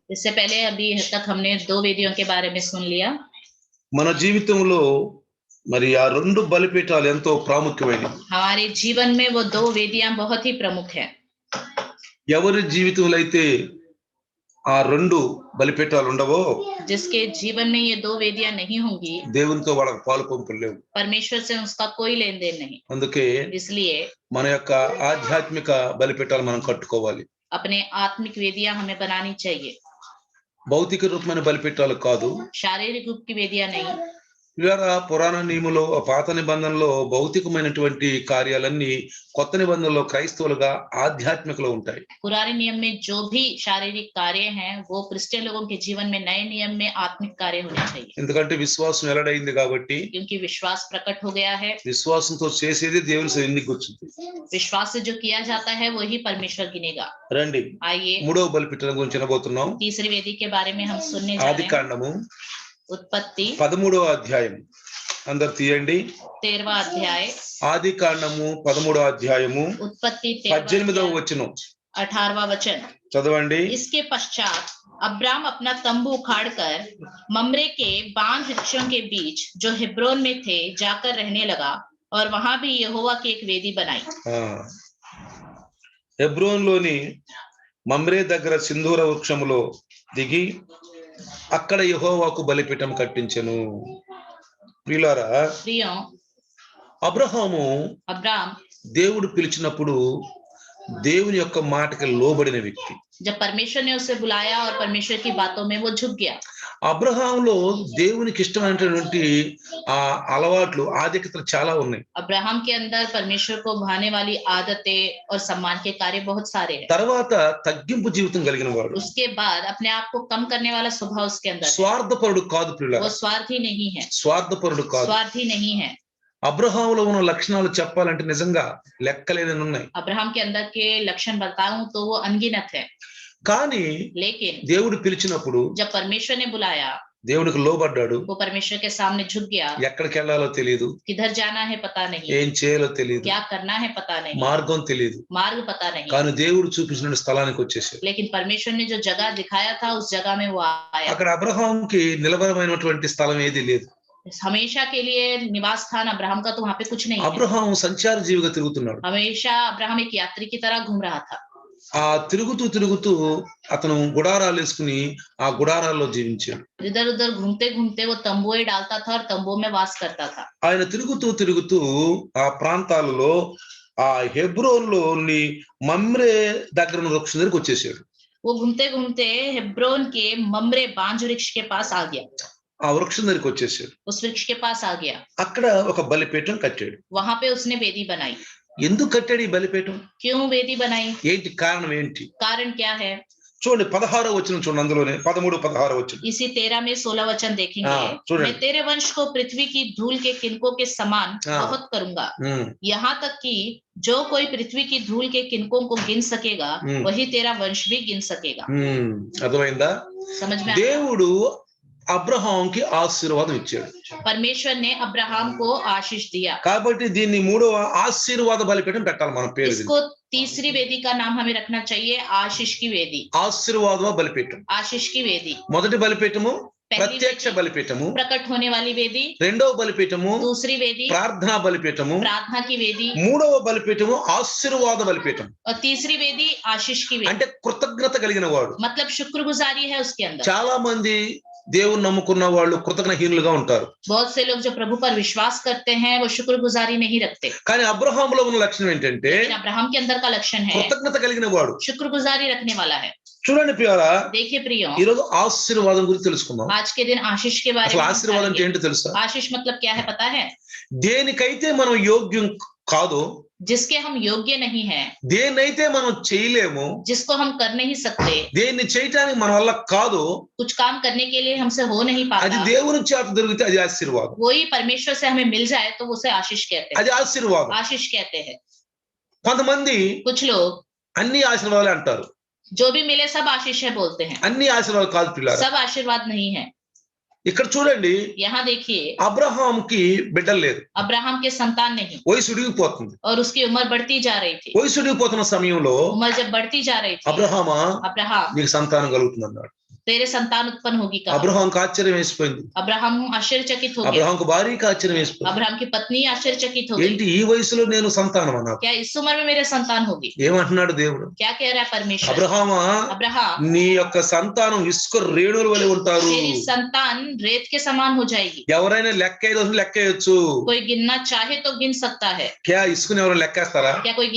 इससे पहले अभी तक हमने 2 वेदियों के बारे में सुन लिया। మన జీవితంలో మరి ఆ రెండు బలిపీఠాలు ఎంతో ప్రాముఖ్యమైనవి. हमारे जीवन में वो 2 वेदियां बहुत ही प्रमुख है. ఎవరి జీవితంలో అయితే ఆ రెండు బలిపీఠాలు ఉండవో, जिसके जीवन में ये 2 वेदियां नहीं होंगी, దేవునితో వాళ్ళకి పాలు పంపులు లేవు. परमेश्वर से उसका कोई लेन देन नहीं. అందుకే इसलिए మన యొక్క ఆధ్యాత్మిక బలిపీఠాలు మనం కట్టుకోవాలి. अपने आत्मिक वेदियां हमें बनानी चाहिए. భౌతిక రూపమైన బలిపీఠాలు కాదు, शारीरिक रूप की वेदियां नहीं. ఇలా పురాణ నియమంలో పాత నిబంధనలో భౌతికమైనటువంటి కార్యాలన్నీ కొత్త నిబంధనలో క్రైస్తవులుగా ఆధ్యాత్మికలో ఉంటాయి. पुराने नियम में जो भी शारीरिक कार्य हैं वो क्रिश्चियन लोगों के जीवन में नए नियम में आत्मिक कार्य होने चाहिए. ఎందుకంటే విశ్వాసం వెల్లడైంది కాబట్టి, क्योंकि विश्वास प्रकट हो गया है. విశ్వాసంతో చేసేది దేవుని సన్నిధికి వచ్చింది. विश्वास से जो किया जाता है वही परमेश्वर गिनेगा. రండి, आइए మూడవ బలిపీఠం గురించి వినబోతున్నాం. तीसरी वेदी के बारे में हम सुनने जा रहे हैं. ఆదికాండము उत्पत्ति 13వ అధ్యాయం. అందరూ తీయండి. 13वां अध्याय. ఆదికాండము 13వ అధ్యాయము उत्पत्ति 18వ వచనం 18वां वचन చదవండి. इसके पश्चात अब्राम अपना तंबू उखाड़कर मम्रे के बांज वृक्षों के बीच जो हेब्रोन में थे जाकर रहने लगा और वहां भी यहोवा की एक वेदी बनाई. హెబ్రోన్లోని మమ్రే దగ్గర సింధూర వృక్షములో దిగి అక్కడ యెహోవాకు బలిపీఠం కట్టించెను. ప్రియులారా, प्रियों, అబ్రహాము अब्राम దేవుడు పిలిచినప్పుడు దేవుని యొక్క మాటకి లోబడిన వ్యక్తి. जब परमेश्वर ने उसे बुलाया और परमेश्वर की बातों में वो झुक गया. అబ్రహాంలో దేవునికి ఇష్టమైనటువంటి ఆ అలవాట్లు, ఆధిక్యతలు చాలా ఉన్నాయి. अब्राहम के अंदर परमेश्वर को भाने वाली आदतें और सम्मान के कार्य बहुत सारे हैं. తర్వాత తగ్గింపు జీవితం కలిగిన వాడు. उसके बाद अपने आप को कम करने वाला स्वभाव उसके अंदर है. స్వార్థపరుడు కాదు ప్రియులారా, वो स्वार्थी नहीं है. స్వార్థపరుడు కాదు. स्वार्थी नहीं है. అబ్రహాములో ఉన్న లక్షణాలు చెప్పాలంటే నిజంగా లెక్కలేని ఉన్నాయి. अब्राहम के अंदर के लक्षण बताऊं तो वो अनगिनत है. కానీ लेकिन దేవుడు పిలిచినప్పుడు जब परमेश्वर ने बुलाया, దేవునికి లోబడ్డాడు. वो परमेश्वर के सामने झुक गया. ఎక్కడికి వెళ్ళాలో తెలియదు, किधर जाना है पता नहीं, ఏం చేయాలో తెలియదు, क्या करना है पता नहीं, మార్గం తెలియదు. मार्ग पता नहीं. కానీ దేవుడు చూపించిన స్థలానికి వచ్చేసాడు. लेकिन परमेश्वर ने जो जगह दिखाया था उस जगह में वो आया. అక్కడ అబ్రహాంకి నిలబడమైనటువంటి స్థలం ఏది లేదు. हमेशा के लिए निवास स्थान अब्राहम का तो वहां पे कुछ नहीं है. అబ్రహాం సంచార జీవిగా తిరుగుతున్నాడు. हमेशा अब्राहम एक यात्री की तरह घूम रहा था. ఆ తిరుగుతూ తిరుగుతూ అతను గుడారాలు వేసుకుని ఆ గుడారాల్లో జీవించాడు. इधर उधर घूमते घूमते वो तंबुए डालता था और तंबुओं में वास करता था. ఆయన తిరుగుతూ తిరుగుతూ ఆ ప్రాంతాలలో ఆ హెబ్రోన్లోని మమ్రే దగ్గర ఉన్న వృక్షం దగ్గరికి వచ్చేసాడు. वो घूमते घूमते हेब्रोन के मम्रे बांज वृक्ष के पास आ गया. ఆ వృక్షం దగ్గరికి వచ్చేసాడు. उस वृक्ष के पास आ गया. అక్కడ ఒక బలిపీఠం కట్టాడు. वहां पे उसने वेदी बनाई. ఎందుకు కట్టాడు ఈ బలిపీఠం? क्यों वेदी बनाई? ఏంటి కారణం ఏంటి? कारण क्या है? చూడండి 16వ వచనం చూడండి, అందులోనే 13, 16 వచనం. इसी 13 में 16 वचन देखेंगे. చూడండి. मैं तेरे वंश को पृथ्वी की धूल के किनकों के समान बहुत करूंगा. यहाँ तक कि जो कोई पृथ्वी की धूल के किनकों को गिन सकेगा वही तेरा वंश भी गिन सकेगा. అర్థమైందా? समझ में? దేవుడు అబ్రహాంకి ఆశీర్వాదం ఇచ్చాడు. परमेश्वर ने अब्राहम को आशीष दिया. కాబట్టి దీన్ని మూడవ ఆశీర్వాద బలిపీఠం పెట్టాలి మన పేరు. इसको तीसरी वेदी का नाम हमें रखना चाहिए आशीष की वेदी. ఆశీర్వాద బలిపీఠం. आशीष की वेदी. మొదటి బలిపీఠము ప్రత్యక్ష బలిపీఠము, प्रकट होने वाली वेदी. రెండవ బలిపీఠము दूसरी वेदी ప్రార్థనా బలిపీఠము, प्रार्थना की वेदी. మూడవ బలిపీఠము ఆశీర్వాద బలిపీఠం. और तीसरी वेदी आशीष की वेदी. అంటే కృతజ్ఞత కలిగిన వాడు. मतलब शुक्रगुजारी है उसके अंदर. చాలా మంది దేవుని నమ్ముకున్న వాళ్ళు కృతజ్ఞహీనులుగా ఉంటారు. बहुत से लोग जो प्रभु पर विश्वास करते हैं वो शुक्रगुजारी नहीं रखते. కానీ అబ్రహాములో ఉన్న లక్షణం ఏంటంటే अब्राहम के अंदर का लक्षण है కృతజ్ఞత కలిగిన వాడు. शुक्रगुजारी रखने वाला है. చూడండి ప్రియారా, देखिए प्रियो, ఈ రోజు ఆశీర్వాదం గురించి తెలుసుకుందాం. आज के दिन आशीष के बारे అసలు में ఆశీర్వాదం అంటే ఏంటో తెలుసా? आशीष मतलब क्या है पता है? దేనికైతే మనం యోగ్యం కాదో, जिसके हम योग्य नहीं हैं, దేన్నైతే మనం చేయలేము, जिसको हम कर नहीं सकते, దేన్ని చేయటానికి మన వల్ల కాదో, कुछ काम करने के लिए हमसे हो नहीं అది पाता, దేవుని చేత దొరికితే అది ఆశీర్వాదం. वही परमेश्वर से हमें मिल जाए तो उसे आशीष कहते हैं. అది ఆశీర్వాదం. आशीष कहते हैं. కొంతమంది कुछ लोग అన్ని ఆశీర్వాదాలు అంటారు. जो भी मिले सब आशीष है बोलते हैं. అన్ని ఆశీర్వాదాలు కాదు పిల్లారా. सब आशीर्वाद नहीं है. ఇక్కడ చూడండి, यहाँ देखिए, అబ్రహాంకి బిడ్డలు లేదు. अब्राहम के संतान नहीं వయసు ఉడిగిపోతుంది. और उसकी उम्र बढ़ती जा रही थी. వయసు ఉడిగిపోతున్న సమయంలో उम्र जब बढ़ती जा रही थी, అబ్రహామా अब्राहम నీకు సంతానం కలుగుతుంది అన్నాడు. तेरे संतान उत्पन्न होगी कहाँ। అబ్రహాంకు ఆశ్చర్యం వేసిపోయింది. अब्राहम आश्चर्यचकित हो गया। అబ్రహాంకు భార్యకి ఆశ్చర్యం వేసిపోయింది. अब्राहम की पत्नी आश्चर्यचकित हो गई। ఏంటి ఈ వయసులో నేను సంతానం అన్నా? क्या इस उम्र में मेरे संतान होगी? ఏమంటున్నాడు దేవుడు? क्या कह रहा है परमेश्वर? అబ్రహామా, अब्राहम, నీ యొక్క సంతానం ఇసుక రేణువుల వలె ఉంటారు. तेरी संतान रेत के समान हो जाएगी। ఎవరైనా లెక్క ఏదో లెక్కేయొచ్చు. कोई गिनना चाहे तो गिन सकता है। క్యా ఇసుకని ఎవరు లెక్కేస్తారా? क्या कोई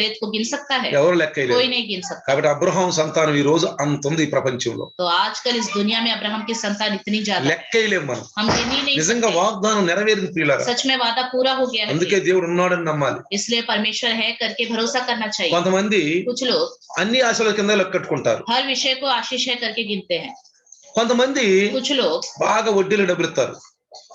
रेत को गिन सकता है? ఎవరు లెక్కేయలేరు. कोई नहीं गिन सकता। కాబట్టి అబ్రహాం సంతానం ఈ రోజు అంత ఉంది ఈ ప్రపంచంలో. तो आजकल इस दुनिया में अब्राहम की संतान इतनी ज्यादा है, లెక్కేయలేం మనం. हम गिन ही नहीं నిజంగా सकते। వాగ్దానం నెరవేరింది ప్రియులారా. सच में वादा पूरा हो गया है, అందుకే దేవుడు ఉన్నాడని నమ్మాలి. इसलिए परमेश्वर है करके भरोसा करना चाहिए। కొంతమంది कुछ लोग అన్ని ఆశల కింద లెక్కట్టుకుంటారు. हर विषय को आशीष है करके गिनते हैं। కొంతమంది कुछ लोग బాగా వడ్డీలు డబ్బులు ఇస్తారు.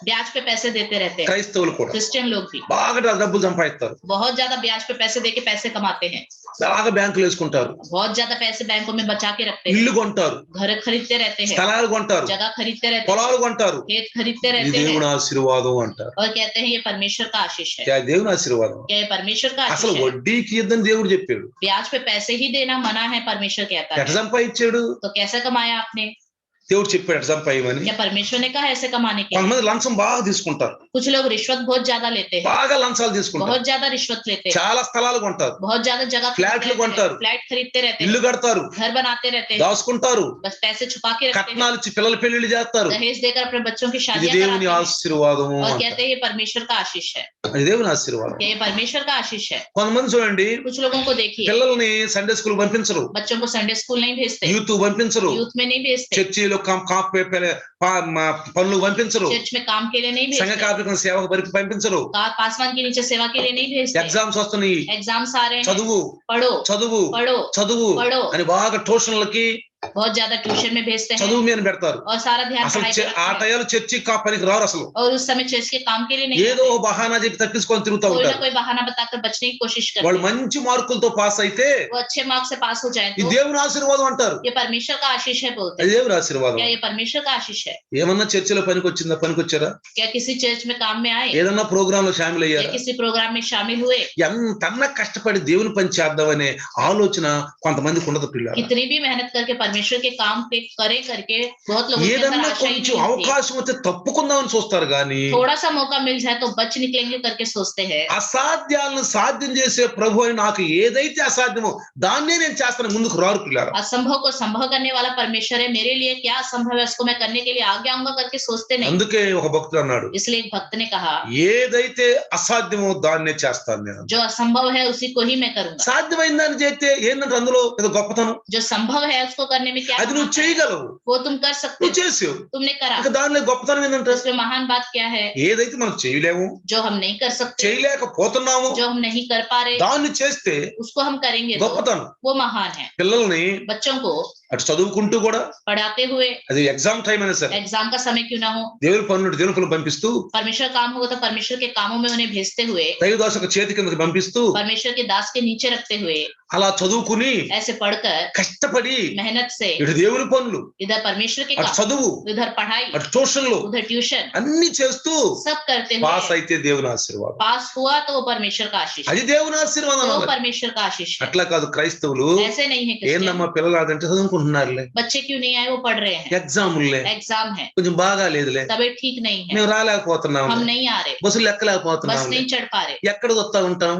ब्याज पे पैसे देते रहते हैं। క్రైస్తవులు కూడా क्रिश्चियन लोग भी బాగా డబ్బులు సంపాదిస్తారు. बहुत ज्यादा ब्याज पे पैसे देके पैसे कमाते हैं। బాగా బ్యాంకులు వేసుకుంటారు. बहुत ज्यादा पैसे बैंकों में बचा के रखते हैं। ఇల్లు కొంటారు, घर खरीदते रहते हैं, స్థలాలు కొంటారు, जगह खरीदते रहते हैं, పొలాలు కొంటారు. खेत खरीदते ఇది रहते దేవుని हैं ఆశీర్వాదం అంటారు. और कहते हैं ये परमेश्वर का आशीष है। ఇది దేవుని ఆశీర్వాదం. क्या ये परमेश्वर का అసలు आशीष है? వడ్డీకి ఇద్దని దేవుడు చెప్పాడు. ब्याज पे पैसे ही देना मना है, परमेश्वर कहता ఎట है। సంపాదించాడు? तो कैसे कमाया आपने? దేవుడు చెప్పాడు ఎట సంపాదించమని. क्या परमेश्वर ने कहा ऐसे कमाने के लिए? కొంతమంది లంచం బాగా తీసుకుంటారు. कुछ लोग रिश्वत बहुत ज्यादा लेते हैं, బాగా లంచాలు తీసుకుంటారు. बहुत ज्यादा रिश्वत लेते हैं, చాలా స్థలాలు కొంటారు, बहुत ज्यादा जगह फ्लैट खरीदते रहते కొంటారు, हैं, फ्लैट खरीदते रहते ఇల్లు हैं, కడతారు, घर बनाते रहते हैं, దాచుకుంటారు, बस पैसे छुपा के रखते हैं, కట్నాలు ఇచ్చి పిల్లల పెళ్లిళ్ళు చేస్తారు. दहेज देकर अपने बच्चों की ఇది शादियां దేవుని कराते हैं ఆశీర్వాదము और అంటారు. कहते हैं ये परमेश्वर का आशीष है। ఇది దేవుని ఆశీర్వాదం. क्या ये परमेश्वर का आशीष है? కొంతమంది చూడండి, कुछ लोगों को देखिए, పిల్లల్ని సండే స్కూల్ పంపించరు, बच्चों को संडे स्कूल नहीं भेजते, యూత్ పంపించరు, यूथ में नहीं भेजते, చర్చిలో పనులు పంపించరు, चर्च में काम के लिए नहीं సంఘ भेजते, కార్మికుల సేవకు పంపించరు. पासवान के नीचे सेवा के लिए नहीं भेजते। ఎగ్జామ్స్ వస్తున్నాయి, एग्जाम्स आ रहे हैं, చదువు पढ़ो చదువు पढ़ो చదువు पढ़ो, అని బాగా ట్యూషన్లకి बहुत ज्यादा ट्यूशन में भेजते हैं చదువు మీద పెడతారు. और सारा ध्यान అసలు पढ़ाई पे ఆ रखते हैं। టయాలు చర్చి పనికి రారు. అసలు और उस समय चर्च के काम के लिए नहीं ఏదో आते। బహానా చెప్పి తప్పించుకొని తిరుగుతూ कोई ना ఉంటారు. कोई बहाना बताकर बचने की कोशिश करते వాళ్ళు हैं। మంచి మార్కులతో పాస్ అయితే वो अच्छे मार्क्स से पास हो जाए ఇది तो దేవుని ఆశీర్వాదం అంటారు. ये परमेश्वर का आशीष है बोलते అది हैं। దేవుని ఆశీర్వాదం. क्या ये परमेश्वर का आशीष है? ఏమన్నా చర్చిలో పనికొచ్చారా? क्या किसी चर्च में काम में आए ఏదన్నా ప్రోగ్రామ్ లో షామిల్ या అయ్యారా? किसी प्रोग्राम में शामिल हुए? ఎంతన్నా కష్టపడి దేవుని పని చేద్దామనే ఆలోచన కొంతమందికి ఉండదు పిల్లలు. कितनी भी मेहनत करके परमेश्वर के काम पे करे करके बहुत लोगों के अंदर ఏదన్నా आशा ही కొంచెం नहीं होती। అవకాశం వస్తే తప్పుకుందామని చూస్తారు గాని थोड़ा सा मौका मिल जाए तो बच निकलेंगे करके सोचते हैं। అసాధ్యాలను సాధ్యం చేసే ప్రభు అని నాకు ఏదైతే అసాధ్యమో దాన్నే నేను చేస్తాను ముందుకు రారు పిల్లలు. असंभव को संभव करने वाला परमेश्वर है, मेरे लिए क्या असंभव है उसको मैं करने के लिए आगे आऊंगा करके सोचते नहीं। అందుకే ఒక భక్తుడు అన్నాడు, इसलिए एक भक्त ने कहा ఏదైతే అసాధ్యమో దాన్నే చేస్తాను నేను. जो असंभव है उसी को ही मैं करूंगा। సాధ్యమైన దాన్ని చేస్తే ఏంటంటే అందులో ఏదో గొప్పతనం. जो संभव है उसको करने में क्या అది నువ్వు చేయగలవు, वो तुम कर सकते నువ్వు हो, చేసావు. तुमने करा। ఇక దానిలో గొప్పతనం ఏంటంటే तो उसमें महान बात क्या है? ఏదైతే మనం చేయలేము, जो हम नहीं कर सकते, చేయలేకపోతున్నాము, जो हम नहीं कर पा रहे, దాన్ని చేస్తే उसको हम करेंगे तो గొప్పతనం. वो महान है। పిల్లల్ని बच्चों को అటు చదువుకుంటూ కూడా पढ़ाते हुए, అది ఎగ్జామ్ టైం అయినా సరే एग्जाम का समय क्यों ना हो, దేవుని పనులు పంపిస్తూ, परमेश्वर काम होगा तो परमेश्वर के कामों में उन्हें भेजते हुए, దైవదాసుకు చేతి కిందకి పంపిస్తూ परमेश्वर के दास के नीचे रखते हुए, అలా చదువుకుని ऐसे पढ़कर కష్టపడి मेहनत से ఇటు దేవుని పనులు, इधर परमेश्वर के అటు काम, చదువు, उधर पढ़ाई, అటు ట్యూషన్లు उधर ट्यूशन, అన్ని చేస్తూ सब करते పాస్ हुए అయితే దేవుని ఆశీర్వాదం. पास हुआ तो वो परमेश्वर का आशीष है, అది దేవుని ఆశీర్వాదం तो वो అన్నది. परमेश्वर का आशीष है। అట్లా కాదు క్రైస్తవులు ऐसे नहीं है क्रिश्चियन। ఏందమ్మా పిల్లలు అదంటే చదువుకుంటున్నారులే, बच्चे क्यों नहीं आए? वो पढ़ रहे हैं, ఎగ్జాములే, एग्जाम है, కొంచెం బాగా లేదులే, तबीयत ठीक नहीं है, మేము రాలేకపోతున్నాం, हम नहीं आ रहे, బస్సులు बस ఎక్కలేకపోతున్నాం, नहीं चढ़ पा रहे। ఎక్కడికి వస్తా ఉంటాం,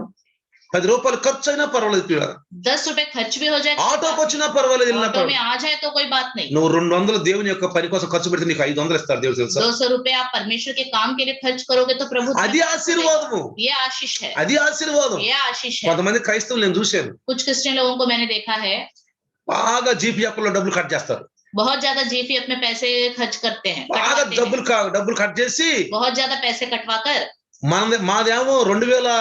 10 రూపాయలు ఖర్చు అయినా పర్వాలేదు పిల్లలు, 10 रुपए खर्च भी हो जाए, ఆటోకి వచ్చినా పర్వాలేదు, వెళ్ళినా ऑटो में పర్వాలేదు. आ जाए तो कोई बात नहीं। నువ్వు 200 దేవుని యొక్క పని కోసం ఖర్చు పెడితే నీకు 500 ఇస్తాడు దేవుడు తెలుసా. 200 रुपए आप परमेश्वर के काम के लिए खर्च करोगे तो प्रभु అది ఆశీర్వాదము, ये आशीष है, అది ఆశీర్వాదం. ये आशीष है। కొంతమంది క్రైస్తవులు నేను చూశాను, कुछ क्रिश्चियन लोगों को मैंने देखा है బాగా జీపీఎఫ్ లో డబ్బులు కట్ చేస్తారు, बहुत ज्यादा जीपीएफ में पैसे खर्च करते हैं, బాగా कटवाते हैं। డబ్బులు కట్ చేసి बहुत ज्यादा पैसे कटवाकर మాదేమో 2000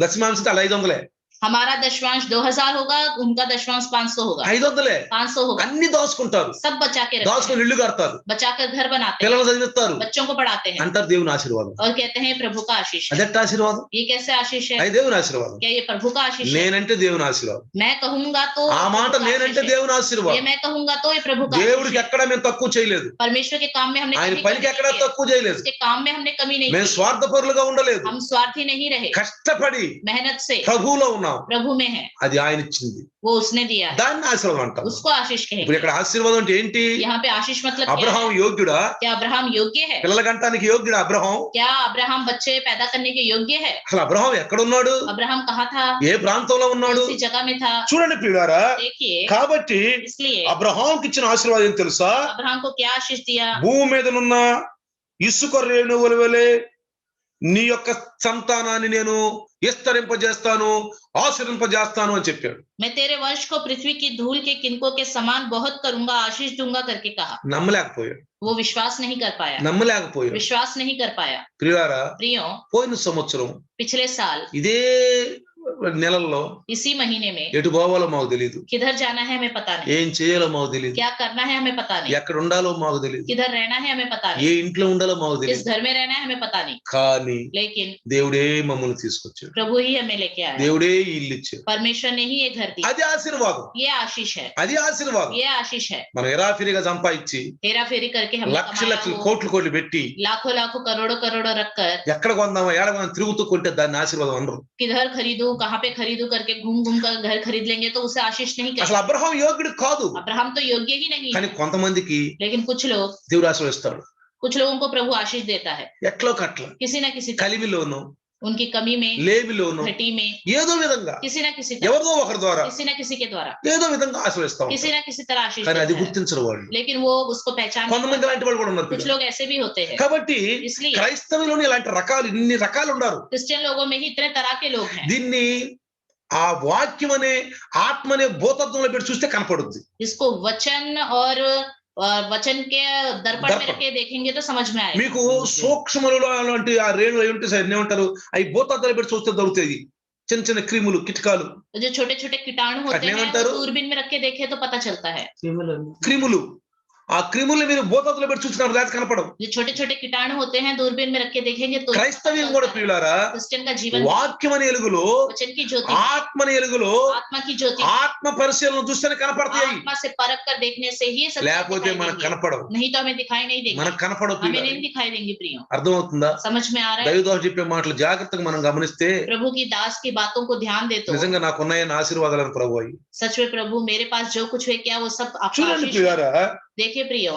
దశమాంశ 500 हमारा दशवांश 2000 होगा, उनका दशवांश 500 होगा, 500 500 होगा, అన్ని దాచుకుంటారు, सब बचा के रखते దాచుకుని हैं, ఇల్లు కడతారు, बचाकर घर बनाते हैं, పిల్లలు చదివిస్తారు, बच्चों को पढ़ाते हैं అంటారు దేవుని ఆశీర్వాదం. और कहते हैं ये प्रभु का आशीष है। అదెట్ట ఆశీర్వాదం? ये कैसे आशीष है? అది దేవుని ఆశీర్వాదం. क्या ये प्रभु का आशीष है? నేనంటే దేవుని ఆశీర్వాదం. मैं कहूंगा तो ఆ మాట प्रभु का నేనంటే आशीष है। దేవుని ये ఆశీర్వాదం. मैं कहूंगा तो ये प्रभु का आशीष దేవుడికి है। ఎక్కడ మేము తక్కువ చేయలేదు, परमेश्वर के काम में हमने ఆయన कभी పనికి कमी ఎక్కడ नहीं की है। తక్కువ చేయలేదు, उसके काम में हमने कमी नहीं మేము की। స్వార్థపరులుగా ఉండలేదు, हम स्वार्थी नहीं रहे, కష్టపడి मेहनत से ప్రభువులో ఉన్నాం. ఉన్నాం, प्रभु में है, అది ఆయన ఇచ్చింది, वो उसने दिया है, దాన్ని ఆశీర్వాదం అంటాం. उसको आशीष ఇప్పుడు कहेंगे. ఇక్కడ ఆశీర్వాదం అంటే ఏంటి? यहाँ पे आशीष मतलब क्या అబ్రహాం है? యోగ్యుడా? क्या अब्राहम योग्य है? పిల్లల గంటానికి యోగ్యుడా అబ్రహాం? क्या अब्राहम बच्चे पैदा करने के योग्य है? అసలు అబ్రహాం ఎక్కడున్నాడు? अब्राहम कहाँ था? ఏ ప్రాంతంలో ఉన్నాడు? कौन सी जगह में था? చూడండి ప్రియులారా, देखिए, కాబట్టి इसलिए అబ్రహాంకి ఇచ్చిన ఆశీర్వాదం ఏం తెలుసా? अब्राहम को क्या आशीष दिया? భూమి మీదనున్న ఇసుక రేణువుల వలె నీ యొక్క సంతానాన్ని నేను విస్తరింపజేస్తాను, ఆశీర్వింపజేస్తాను అని చెప్పాడు. मैं तेरे वंश को पृथ्वी की धूल के किनकों के समान बहुत करूंगा, आशीष दूंगा करके कहा. నమ్మలేకపోయాడు, वो विश्वास नहीं कर पाया, నమ్మలేకపోయాడు. विश्वास नहीं कर पाया. ప్రియులారా, प्रियो, పోయిన సంవత్సరం पिछले साल ఇదే నెలల్లో इसी महीने में ఎటు పోవాలో మాకు తెలియదు, किधर जाना है हमें पता नहीं, ఏం చేయాలో మాకు తెలియదు, क्या करना है हमें पता नहीं, ఎక్కడ ఉండాలో మాకు తెలియదు, किधर रहना है हमें पता ఏ नहीं, ఇంట్లో ఉండాలో మాకు किस తెలియదు. घर में रहना है हमें पता नहीं. కానీ लेकिन దేవుడే మమ్మల్ని తీసుకొచ్చాడు, प्रभु ही हमें लेके आया. దేవుడే ఈ ఇల్లు ఇచ్చాడు. परमेश्वर ने ही ये घर दी. అది ఆశీర్వాదం, ये आशीष है, అది ఆశీర్వాదం. ये आशीष है. మనం ఎరాఫిరిగా సంపాదించి हेरा फेरी करके हमने లక్ష कमाया లక్షలు वो, కోట్లు కోట్లు పెట్టి लाखों लाखों करोड़ों करोड़ों रखकर ఎక్కడ కొందామా ఏడ కొందాం తిరుగుతూ కొంటే దాన్ని ఆశీర్వాదం అనరు. किधर खरीदू, कहाँ पे खरीदू करके घूम घूम कर घर खरीद लेंगे तो उसे आशीष नहीं అసలు कहेंगे. అబ్రహాం యోగ్యుడు కాదు, अब्राहम तो योग्य ही नहीं కానీ है. కొంతమందికి लेकिन कुछ लोग, దేవుడు ఆశీర్వదిస్తాడు. कुछ लोगों को प्रभु आशीष देता है, ఎట్లో కట్ల किसी न किसी तरह, కలిమిలోను उनकी कमी में, లేమిలోను घटी में, ఏదో విధంగా किसी न किसी तरह, ఎవరిదో ఒకరి ద్వారా किसी न किसी के द्वारा, ఏదో విధంగా ఆశీర్వదిస్తాం, किसी न किसी तरह आशीष కానీ అది देता है. గుర్తించరు వాళ్ళు. लेकिन वो उसको पहचान नहीं కొంతమంది पाता. అలాంటి వాళ్ళు కూడా ఉన్నారు कुछ పిల్లలు. लोग ऐसे भी होते हैं. కాబట్టి इसलिए క్రైస్తవులోని ఇలాంటి రకాలు ఇన్ని రకాలు ఉన్నారు. क्रिश्चियन लोगों में ही इतने तरह के लोग हैं. దీన్ని ఆ వాక్యం అనే ఆత్మ అనే భూతత్వంలో పెట్టి చూస్తే కనపడుద్ది. इसको वचन और वचन के दर्पण में दर्पण। रख के देखेंगे तो समझ में आएगा. మీకు సూక్ష్మములు అలాంటి ఆ రేణులు అయి ఉంటే సార్ ఏమంటారు, అవి భూతత్వంలో పెట్టి చూస్తే దొరుకుతాయి. చిన్న చిన్న క్రిములు కిటకాలు, तो जो छोटे छोटे कीटाणु होते अग्नि हैं मंतर? वो दूरबीन में रख के देखे तो पता चलता है. క్రిములు, ఆ క్రిములు మీరు భూతత్వంలో పెట్టి చూసినారు లేదా కనపడవు. जो छोटे छोटे कीटाणु होते हैं दूरबीन में रख के देखेंगे तो క్రైస్తవ్యం కూడా ప్రియులారా, क्रिश्चियन का जीवन వాక్యం అనే ఎలుగులో, वचन की ज्योति, ఆత్మ అనే ఎలుగులో, आत्मा की ज्योति, ఆత్మ పరిశీలన చూస్తేనే కనపడతాయి. आत्मा से परख कर देखने से ही सब లేకపోతే दिखाई మనకు देंगे. కనపడవు, नहीं तो हमें दिखाई नहीं देंगे, మనకు కనపడవు हमें ప్రియులారా. नहीं दिखाई देंगे. प्रियो, అర్థమవుతుందా? समझ में आ रहा है? దైవదాసు చెప్పే మాటలు జాగ్రత్తగా మనం గమనిస్తే प्रभु की दास की बातों को ध्यान दे तो నిజంగా నాకున్నాయన్న ఆశీర్వాదాలను ప్రభు అయ్యి. सच में प्रभु मेरे पास जो कुछ है क्या वो सब आपका చూడండి आशीष है. ప్రియులారా, देखिए प्रियो,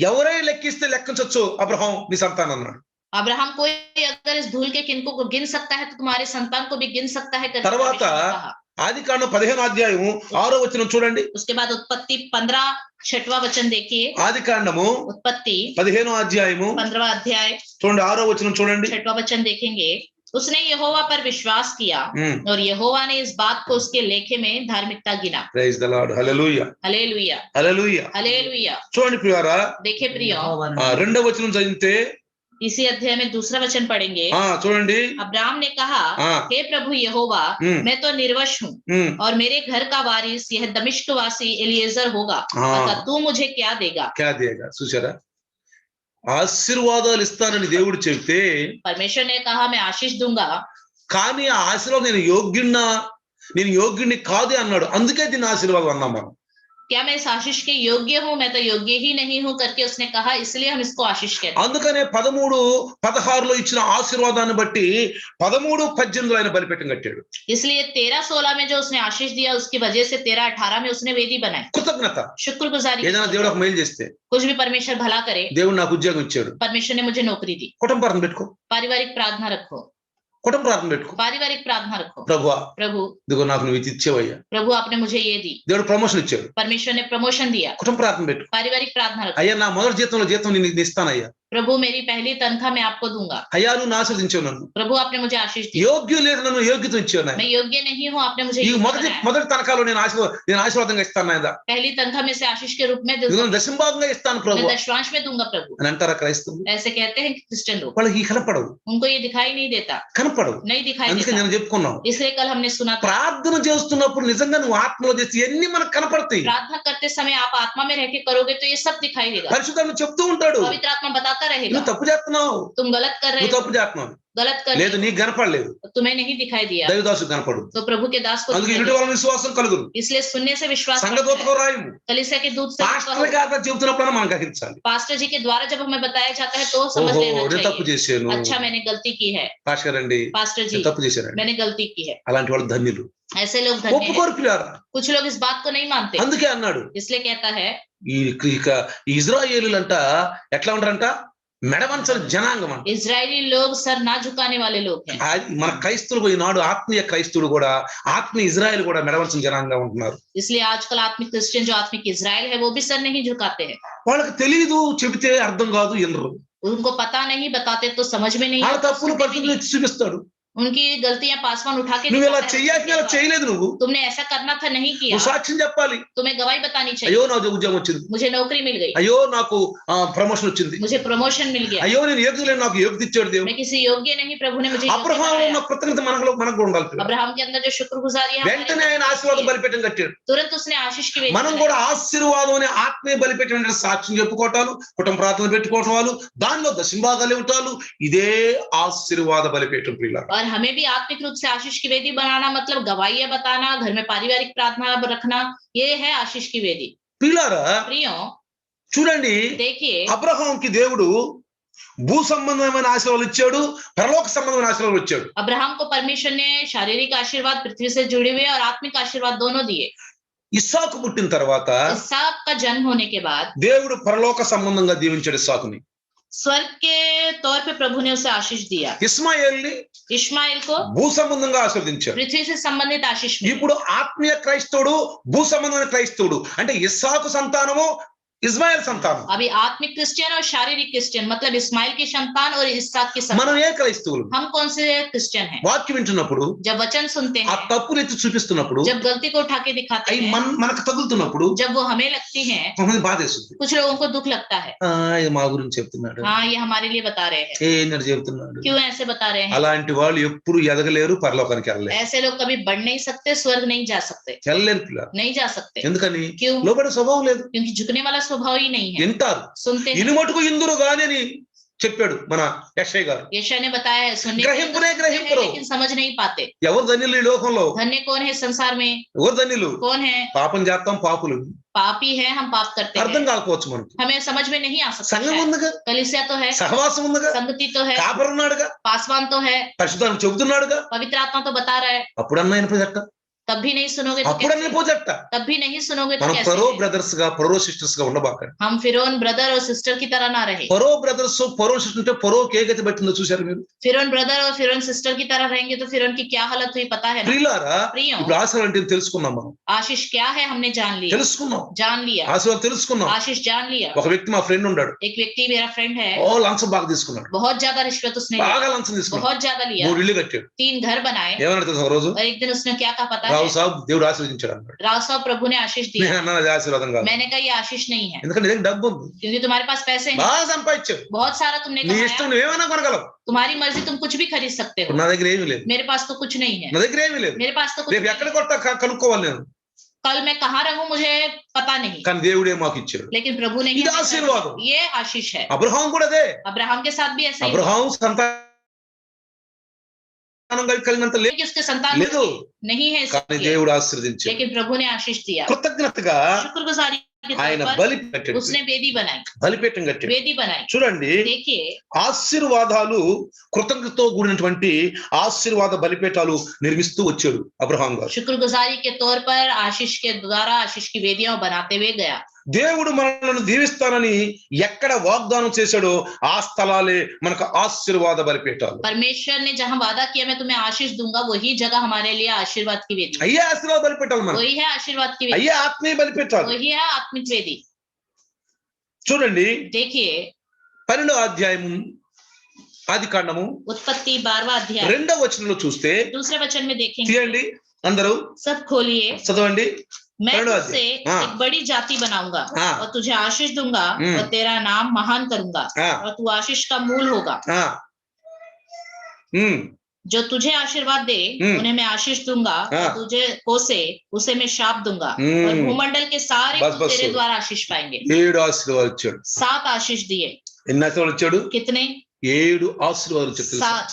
ఎవరై లెక్కిస్తే లెక్కించొచ్చు అబ్రహాం నీ సంతానం అన్నాడు. अब्राहम कोई अगर इस धूल के किनको को गिन सकता है तो तुम्हारे संतान को भी गिन सकता है करके తర్వాత परमेश्वर ने कहा. ఆదికాండం 15వ అధ్యాయము 6వ వచనం చూడండి. उसके बाद उत्पत्ति 15 6वां वचन देखिए. ఆదికాండము उत्पत्ति 15వ అధ్యాయము 15वां अध्याय చూడండి 6వ వచనం చూడండి. 6वां वचन देखेंगे. उसने यहोवा पर विश्वास किया ఉమ్, और यहोवा ने इस बात को उसके लेखे में धार्मिकता गिना. Praise the Lord, hallelujah hallelujah, hallelujah. Hallelujah. చూడండి ప్రియులారా, देखिए प्रियो, 2వ వచనం చదివితే इसी अध्याय में दूसरा वचन पढ़ेंगे. చూడండి. अब्राहम ने कहा, हे प्रभु यहोवा, मैं तो निर्वंश हूँ और मेरे घर का वारिस यह दमिश्क वासी एलिएजर होगा, अतः तू मुझे क्या देगा? క్యా దేగా? చూసారా, ఆశీర్వాదాలు ఇస్తానని దేవుడు చెబితే, परमेश्वर ने कहा मैं आशीष दूंगा, కానీ ఆ ఆశీర్వాదం నేను యోగ్యుడిని కాదే అన్నాడు. అందుకే దీన్ని ఆశీర్వాదం అన్నాం మనం. क्या मैं इस आशीष के योग्य हूँ? मैं तो योग्य ही नहीं हूँ करके उसने कहा, इसलिए हम इसको आशीष कहते हैं. అందుకనే 13-16లో ఇచ్చిన ఆశీర్వాదాన్ని బట్టి 13-18 ఆయన బలిపీఠం కట్టాడు. इसलिए 13-16 में जो उसने आशीष दिया उसकी वजह से 13-18 में उसने वेदी बनाई. కృతజ్ఞత. शुक्रगुजारी. ఏదైనా దేవుడు ఒక మేలు చేస్తే, कुछ भी परमेश्वर भला करे, దేవుడు నాకు ఉద్యోగం ఇచ్చాడు, परमेश्वर ने मुझे नौकरी दी, కుటుంబ ప్రార్థన పెట్టుకో, पारिवारिक प्रार्थना रखो, కుటుంబ ప్రార్థన పెట్టుకో. पारिवारिक प्रार्थना रखो. ప్రభువా, प्रभु, ఇదిగో నాకు నువ్వు ఇది ఇచ్చేవయ్యా. प्रभु आपने मुझे ये दी. దేవుడు ప్రమోషన్ ఇచ్చాడు, परमेश्वर ने प्रमोशन दिया. కుటుంబ ప్రార్థన పెట్టు. पारिवारिक प्रार्थना रखो. అయ్యా నా మొదటి జీతం నేను ఇస్తానయ్యా. प्रभु मेरी पहली तनख्वाह मैं आपको दूंगा. అయ్యా నువ్వు నా ఆశీర్వదించావు నన్ను. प्रभु आपने मुझे आशीष दी. యోగ్యం లేదు, నన్ను యోగ్యత ఇచ్చావు నాయన. मैं योग्य नहीं हूँ, आपने मुझे ఈ योग्य మొదటి बनाया. తనఖాలో నేను ఆశీర్వాదంగా ఇస్తాను నాయన. पहली तनख्वाह में से आशीष के रूप में ఇదిగో దశంభాగంగా ఇస్తాను ప్రభు मैं दशवांश में दूंगा प्रभु. అని అంటారా క్రైస్తవులు? ऐसे कहते हैं क्रिश्चियन लोग. వాళ్ళకి కనపడవు, उनको ये दिखाई नहीं देता, కనపడవు. नहीं दिखाई అందుకే देता. నేను చెప్పుకున్నాను, इसलिए कल हमने सुना था, ప్రార్థన చేస్తున్నప్పుడు నిజంగా నువ్వు ఆత్మలో చేసి ఎన్ని మనకు కనపడతాయి. प्रार्थना करते समय आप आत्मा में रह के करोगे तो ये सब दिखाई देगा. పరిశుద్ధాత్మ చెప్తూ ఉంటాడు, पवित्र आत्मा बताता रहेगा, నువ్వు తప్పు చేస్తున్నావు, तुम गलत कर रहे నువ్వు हो, తప్పు చేస్తున్నావు. गलत कर లేదు रहे నీకు కనపడలేదు, हो, तुम्हें नहीं दिखाई दिया, దైవదాసు కనపడు. तो प्रभु के दास को అందుకే दिखाई ఇరుటి दिया. వాళ్ళ విశ్వాసం కలుగును. इसलिए सुनने से विश्वास करना సంఘదూతకు है. రాయము, कलीसिया के दूत से పాస్టర్ గారు చెబుతున్నప్పుడు మనం గ్రహించాలి. पास्टर जी के द्वारा जब हमें बताया जाता है तो समझ ఓహో लेना నేను తప్పు चाहिए, చేశాను, अच्छा मैंने गलती की है, పాస్టర్ అండి पास्टर जी నేను తప్పు చేశానండి. मैंने गलती की है. అలాంటి వాళ్ళు ధన్యులు. ऐसे लोग धन्य हैं। ఒప్పుకోరు పిల్లారా. कुछ लोग इस बात को नहीं मानते, అందుకే అన్నాడు इसलिए कहता है ఇక ఇజ్రాయేలులంట ఎట్లా ఉంటారంట, మెడవంచని జనాంగం అంట. इजरायली लोग सर ना झुकाने वाले लोग हैं। మన క్రైస్తవులు ఈనాడు ఆత్మీయ క్రైస్తవుడు కూడా, ఆత్మీయ ఇజ్రాయేల్ కూడా మెడవంచని జనాంగంగా ఉంటున్నారు. इसलिए आजकल आत्मिक क्रिश्चियन जो आत्मिक इजराइल है वो भी सर नहीं झुकाते हैं। వాళ్ళకి తెలియదు, చెబితే అర్థం కాదు, వినరు. उनको पता नहीं, बताते तो समझ में नहीं వాళ్ళ आता, తప్పులు सुनते भी పరిస్థితులు नहीं। ఎత్తి చూపిస్తాడు. उनकी गलतियां पासवान उठा के నువ్వు ఇలా दिखाता है, చెయ్యాల్సిన ఇలా చేయలేదు, నువ్వు तुमने ऐसा करना था नहीं किया, నువ్వు సాక్ష్యం చెప్పాలి. तुम्हें गवाही बतानी అయ్యో चाहिए, నాకు ఉద్యోగం వచ్చింది, मुझे नौकरी मिल गई, అయ్యో నాకు ప్రమోషన్ వచ్చింది, मुझे प्रमोशन मिल गया, అయ్యో నేను యోగ్యుడు లేను, నాకు యోగ్యత ఇచ్చాడు దేవుడు. मैं किसी योग्य नहीं, प्रभु ने मुझे योग्य అబ్రహాంలో ఉన్న बनाया। కృతజ్ఞత మనకు ఉండాలి. अब्राहम के अंदर जो शुक्रगुजारी है, వెంటనే ఆయన ఆశీర్వాద బలిపీఠం కట్టాడు. तुरंत उसने आशीष की वेदी మనం बनाई। కూడా ఆశీర్వాదం అనే ఆత్మీయ బలిపీఠం అంటే సాక్ష్యం చెప్పుకోవటాలు, కుటుంబ ప్రార్థన పెట్టుకోవటం, వాళ్ళు దానిలో దశంభాగాలు ఇవ్వటాలు, ఇదే ఆశీర్వాద బలిపీఠం ప్రియులారా. और हमें भी आत्मिक रूप से आशीष की वेदी बनाना मतलब गवाहियां बताना, घर में पारिवारिक प्रार्थना रखना, ये है आशीष की वेदी। ప్రియులారా प्रियो చూడండి, देखिए, అబ్రహాంకి దేవుడు భూ సంబంధమైన ఆశీర్వాదాలు ఇచ్చాడు, పరలోక సంబంధమైన ఆశీర్వాదాలు ఇచ్చాడు. अब्राहम को परमेश्वर ने शारीरिक आशीर्वाद पृथ्वी से जुड़े हुए और आत्मिक आशीर्वाद दोनों दिए। ఇస్సాకు పుట్టిన తర్వాత इसहाक का जन्म होने के बाद దేవుడు పరలోక సంబంధంగా దీవించాడు ఇస్సాకుని. स्वर्ग के तौर पे प्रभु ने उसे आशीष दिया। ఇస్మాయేల్ని इश्माइल को భూ సంబంధంగా ఆశీర్వదించాడు. पृथ्वी से संबंधित आशीष मिली। ఇప్పుడు ఆత్మీయ క్రైస్తవుడు, భూ సంబంధమైన క్రైస్తవుడు అంటే ఇస్సాకు సంతానము, ఇస్మాయిల్ సంతానం. अभी आत्मिक क्रिश्चियन और शारीरिक क्रिश्चियन मतलब इस्माइल की संतान और इसहाक की संतान। మనం ఏ క్రైస్తవులు? हम कौन से क्रिश्चियन हैं? వాక్యం వింటున్నప్పుడు, जब वचन सुनते ఆ हैं, తప్పులు ఎత్తి చూపిస్తున్నప్పుడు, जब गलती को उठा के दिखाते అవి हैं, మనకు తగులుతున్నప్పుడు जब वो हमें लगती हैं, కొంతమంది బాధేస్తుంది. कुछ लोगों को दुख लगता है, ఇది మా గురించి చెప్తున్నాడు, हाँ ये हमारे लिए बता रहे हैं, ఏంటంటే చెప్తున్నాడు. क्यों ऐसे बता रहे हैं? అలాంటి వాళ్ళు ఎప్పుడు ఎదగలేరు, పరలోకానికి వెళ్ళలేరు. ऐसे लोग कभी बढ़ नहीं सकते, स्वर्ग नहीं जा सकते, వెళ్ళలేరు పిల్లలు. नहीं जा सकते। ఎందుకని? क्यों? లోబడే స్వభావం లేదు. क्योंकि झुकने वाला स्वभाव ही नहीं है। వింటారు, सुनते हैं, ఇను మటుకు ఇందురు గాని అని చెప్పాడు మన యెషయా గారు. यशायाह ने बताया है, सुनने के लिए तो గ్రహింపునే सुनते हैं, గ్రహింపరు. लेकिन समझ नहीं पाते। ఎవరు ధన్యులు ఈ లోకంలో? धन्य कौन है संसार में? ఎవరు ధన్యులు? कौन है? పాపం చేస్తాం, పాపులు. पापी है, हम पाप करते అర్థం हैं, కాకపోవచ్చు మనకు. हमें समझ में नहीं आ सकता సంఘం है। ఉందిగా, कलीसिया तो है, సహవాసం ఉందిగా, संगति तो है, కాపరు ఉన్నాడుగా, पासवान तो है, పరిశుద్ధాన్ని చెబుతున్నాడుగా. पवित्र आत्मा तो बता रहा है। అప్పుడన్నా వినపోదట, तब भी नहीं सुनोगे तो అప్పుడన్నా कैसे? వినపోదట. तब भी नहीं सुनोगे तो మనం कैसे? పరో బ్రదర్స్ గా, పరో సిస్టర్స్ గా ఉండబాకండి. हम फिरौन ब्रदर और सिस्टर की तरह ना रहे। పరో బ్రదర్స్, పరో సిస్టర్ అంటే పరోకి ఏ గతి పట్టిందో చూశారు మీరు? फिरौन ब्रदर और फिरौन सिस्टर की तरह रहेंगे तो फिरौन की क्या हालत हुई पता है ना? ప్రియులారా, प्रियो, ఇప్పుడు ఆశీర్వాదం అంటే తెలుసుకున్నాం, మనం आशीष क्या है हमने जान लिया, తెలుసుకున్నాం, जान लिया, ఆశీర్వాదం తెలుసుకున్నాం. आशीष जान लिया। ఒక వ్యక్తి మా ఫ్రెండ్ ఉన్నాడు, एक व्यक्ति मेरा फ्रेंड है, ఓ లంచం బాగా తీసుకున్నాడు, बहुत ज्यादा रिश्वत उसने लिया, బాగా లంచం తీసుకున్నాడు, बहुत ज्यादा लिया, 3 ఇల్లు కట్టాడు. 3 घर बनाए, ఏమన్నా తెలుసు, ఒక రోజు और एक दिन उसने क्या कहा पता రావు है? సాబ్ దేవుడు ఆశీర్వదించాడు అన్నాడు. राव साहब प्रभु ने आशीष నేను दिया। అన్నాను అది ఆశీర్వాదం కాదు, मैंने कहा ये आशीष नहीं है, ఎందుకంటే నీ దగ్గర డబ్బు ఉంది, क्योंकि तुम्हारे पास पैसे हैं, బాగా సంపాదించావు, बहुत सारा तुमने నీ कमाया, ఇష్టం నువ్వేమైనా కొనగలవు. तुम्हारी मर्जी, तुम कुछ भी खरीद सकते ఇప్పుడు हो, నా దగ్గర ఏమీ లేదు, मेरे पास तो कुछ नहीं है, నా దగ్గర ఏమీ లేదు. मेरे पास तो कुछ రేపు नहीं ఎక్కడ है। కొట్ట కనుక్కోవాలి నేను, कल मैं कहाँ रहूं मुझे पता नहीं, కానీ దేవుడే మాకు ఇచ్చాడు. लेकिन प्रभु ने ही ఇది हमें ఆశీర్వాదం. दिया। ये आशीष है। అబ్రహాం కూడా అదే, अब्राहम के साथ भी ऐसा ही हुआ। అబ్రహాం సంతానం కలిగినంత कि उसके संतान లేదు, नहीं है కానీ इसलिए, దేవుడు ఆశీర్వదించాడు. लेकिन प्रभु ने आशीष दिया। కృతజ్ఞతగా शुक्रगुजारी के ఆయన तौर पर బలి కట్టాడు, उसने वेदी बनाई, బలిపీఠం కట్టాడు. वेदी बनाई। చూడండి, देखिए, ఆశీర్వాదాలు, కృతజ్ఞతతో కూడినటువంటి ఆశీర్వాద బలిపీఠాలు నిర్మిస్తూ వచ్చాడు అబ్రహాం గారు. शुक्रगुजारी के तौर पर आशीष के द्वारा आशीष की वेदियां बनाते हुए गया। దేవుడు మనల్ని దీవిస్తానని ఎక్కడ వాగ్దానం చేశాడో ఆ స్థలాలే మనకు ఆశీర్వాద బలిపీఠాలు. परमेश्वर ने जहां वादा किया मैं तुम्हें आशीष दूंगा, वही जगह हमारे लिए आशीर्वाद की वेदी, అయ్యే ఆశీర్వాద బలిపీఠాలు, మన वही है आशीर्वाद की वेदी, అయ్యే ఆత్మీయ బలిపీఠాలు. वही है आत्मिक वेदी। చూడండి, देखिए, 12వ అధ్యాయము ఆది కాండము उत्पत्ति 12वां अध्याय 2వ వచనంలో చూస్తే, दूसरे वचन में देखेंगे, తీయండి అందరూ, सब खोलिए, చదవండి. मैं पढ़ो तुझसे हाँ। एक बड़ी जाति बनाऊंगा हाँ। और तुझे आशीष दूंगा हम्म। और तेरा नाम महान करूंगा हाँ। और तू आशीष का मूल होगा। ఆ, जो तुझे आशीर्वाद दे हम्म। उन्हें मैं आशीष दूंगा हाँ। और तुझे कोसे उसे मैं शाप दूंगा हम्म। और भूमंडल के सारे बस, कुल बस, तेरे बस। द्वारा आशीष पाएंगे। 7 ఆశీర్వాదాలు ఇచ్చాడు. 7 आशीष दिए। ఎన్ని ఆశీర్వాదాలు ఇచ్చాడు? कितने? 7 ఆశీర్వాదాలు ఇచ్చాడు. తెలుసా? 7।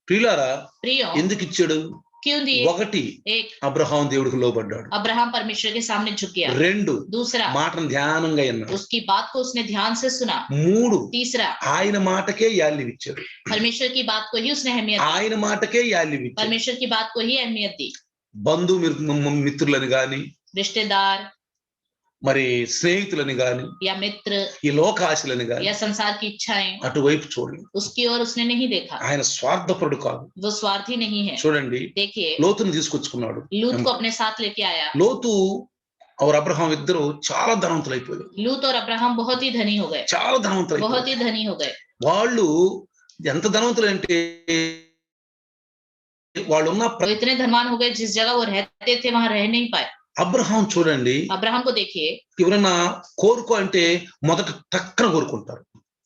ప్రియులారా, प्रियो, ఎందుకు ఇచ్చాడు? क्यों दिए? ఒకటి एक, అబ్రహాం దేవుడికి లోబడ్డాడు. अब्राहम परमेश्वर के सामने झुक गया. రెండు दूसरा, మాటను ధ్యానంగా విన్నాడు. उसकी बात को उसने ध्यान से सुना. మూడు तीसरा, ఆయన మాటకే వాల్యూ ఇచ్చాడు. परमेश्वर की बात को ही उसने अहमियत दी. ఆయన మాటకే వాల్యూ ఇచ్చాడు. परमेश्वर की बात को ही अहमियत दी. బంధు మిత్రులని గాని, रिश्तेदार మరి స్నేహితులని గాని, या मित्र ఈ లోకాశలని గాని या संसार की इच्छाएं, అటువైపు చూడండి. उसकी ओर उसने नहीं देखा. ఆయన స్వార్థపరుడు కాదు. वो स्वार्थी नहीं है. చూడండి, देखिए, లోతుని తీసుకొచ్చుకున్నాడు. लूत को अपने साथ लेके आया. లోతు और అబ్రహాం ఇద్దరు చాలా ధనవంతులు అయిపోయారు. लूत और अब्राहम बहुत ही धनी हो गए. చాలా ధనవంతులు बहुत అయిపోయారు. ही धनी हो गए. వాళ్ళు ఎంత ధనవంతులు అంటే వాళ్ళు ఉన్న वो इतने धनवान हो गए, जिस जगह वो रहते थे वहां रह नहीं पाए. అబ్రహాం చూడండి, अब्राहम को देखिए, ఎవరైనా కోరుకో అంటే మొదట టక్కన కోరుకుంటారు.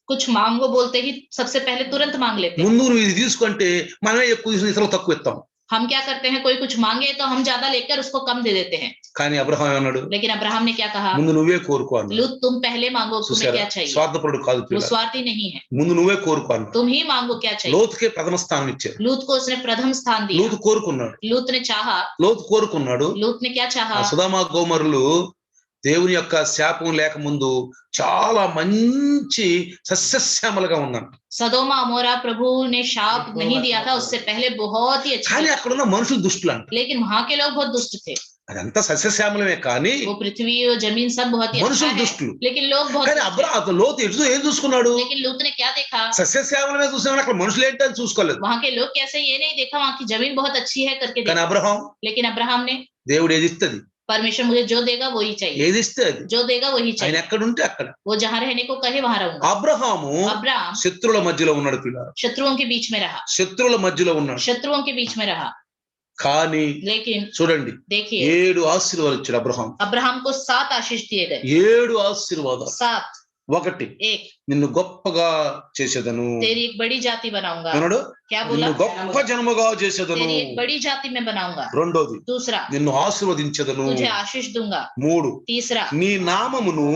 कुछ मांगो बोलते ही सबसे पहले तुरंत मांग लेते हैं. ముందు నువ్వు ఇది తీసుకుంటే మనమే ఎక్కువ తీసుకుని ఇతరులకు తక్కువ ఇస్తాం. हम क्या करते हैं, कोई कुछ मांगे तो हम ज्यादा लेकर उसको कम दे देते हैं. కానీ అబ్రహాం ఏమన్నాడు? लेकिन अब्राहम ने क्या कहा? ముందు నువ్వే కోరుకో అన్నాడు. लूत, तुम पहले मांगो, तुम्हें क्या चाहिए. స్వార్థపరుడు కాదు वो పిల్ల. स्वार्थी नहीं है. ముందు నువ్వే కోరుకో అన్నాడు. तुम ही मांगो, क्या चाहिए. లోతుకే ప్రథమ స్థానం ఇచ్చారు. लूत को उसने प्रथम स्थान दिया. లోతు కోరుకున్నాడు. लूत ने चाहा. లోతు కోరుకున్నాడు. लूत ने क्या चाहा? సుధమ గోమరులు దేవుని యొక్క శాపం లేక ముందు చాలా మంచి సస్యశ్యామలుగా ఉన్నాను. सदोमा अमोरा प्रभु ने शाप नहीं दिया था, उससे पहले बहुत ही अच्छी. కానీ అక్కడ ఉన్న మనుషులు దుష్టులు అంట. लेकिन वहां के लोग बहुत दुष्ट थे. అదంతా సస్యశ్యామలమే కానీ वो पृथ्वी और जमीन सब बहुत ही अच्छा మనుషులు है, దుష్టులు. लेकिन लोग बहुत కానీ दुष्ट हैं. లోతు ఎటు ఏం చూసుకున్నాడు? लेकिन लूत ने क्या देखा? సస్యశ్యామలమే చూసినా అక్కడ మనుషులు ఏంటి అని చూసుకోలేదు. वहां के लोग कैसे, ये नहीं देखा वहां की जमीन बहुत अच्छी है करके కానీ देखा. అబ్రహాం, लेकिन अब्राहम ने, దేవుడు ఏది ఇస్తుంది, परमेश्वर मुझे जो देगा वही चाहिए, ఏది ఇస్తే అది, जो देगा वही ఆయన चाहिए. ఎక్కడుంటే అక్కడ. वो जहाँ रहने को कहे वहां रहूंगा. అబ్రహాము अब्राहम శత్రువుల మధ్యలో ఉన్నాడు పిల్ల. शत्रुओं के बीच में रहा. శత్రువుల మధ్యలో ఉన్నాడు. शत्रुओं के बीच में रहा. కానీ लेकिन చూడండి, देखिए, 7 ఆశీర్వాదాలు ఇచ్చాడు అబ్రహాం. अब्राहम को 7 आशीष दिए गए. 7 ఆశీర్వాదాలు. 7. ఒకటి, एक, నిన్ను గొప్పగా చేసేదను. तेरी एक बड़ी जाति बनाऊंगा. అన్నాడు. क्या बोला? నిన్ను గొప్ప జనముగా చేసేదను. तेरी एक बड़ी जाति में बनाऊंगा. రెండోది, दूसरा, నిన్ను ఆశీర్వదించెదను. तुझे आशीष दूंगा. మూడు, तीसरा, నీ నామమును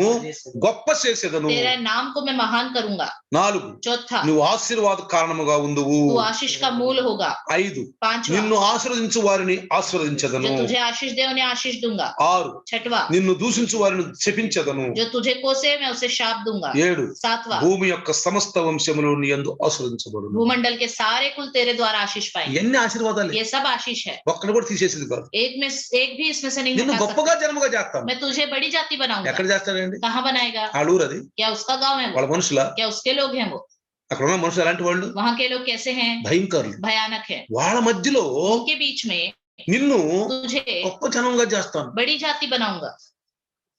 గొప్ప చేసేదను. तेरे नाम को मैं महान करूंगा. నాలుగు, चौथा, నువ్వు ఆశీర్వాద కారణముగా ఉందువు. तू आशीष का मूल होगा. 5, पांचवा, నిన్ను ఆశీర్వదించు వారిని ఆశీర్వదించెదను. जो तुझे आशीष दे उन्हें आशीष दूंगा. 6, छठवा, నిన్ను దూషించు వారిని శపించెదను. जो तुझे कोसे मैं उसे शाप दूंगा. 7, सातवा, భూమి యొక్క సమస్త వంశములు నీ యందు ఆశీర్వదించబడును. भूमंडल के सारे कुल तेरे द्वारा आशीष पाएंगे. ఎన్ని ఆశీర్వాదాలు, ये सब आशीष है. ఒక్కడు కూడా తీసేసింది కాదు. एक भी इसमें से नहीं నిన్ను हटा గొప్పగా सकता. జనముగా చేస్తాను. मैं तुझे बड़ी जाति बनाऊंगा. ఎక్కడ చేస్తాడండి? कहाँ बनाएगा? ఆడూరు అది. क्या उसका गांव है वो? వాళ్ళ మనుషుల, क्या उसके लोग हैं वो? అక్కడ ఉన్న మనుషులు ఎలాంటి వాళ్ళు? वहां के लोग कैसे हैं? భయంకరులు. भयानक है. వాళ్ళ మధ్యలో उनके बीच में నిన్ను तुझे గొప్ప జనంగా చేస్తాను. बड़ी जाति बनाऊंगा.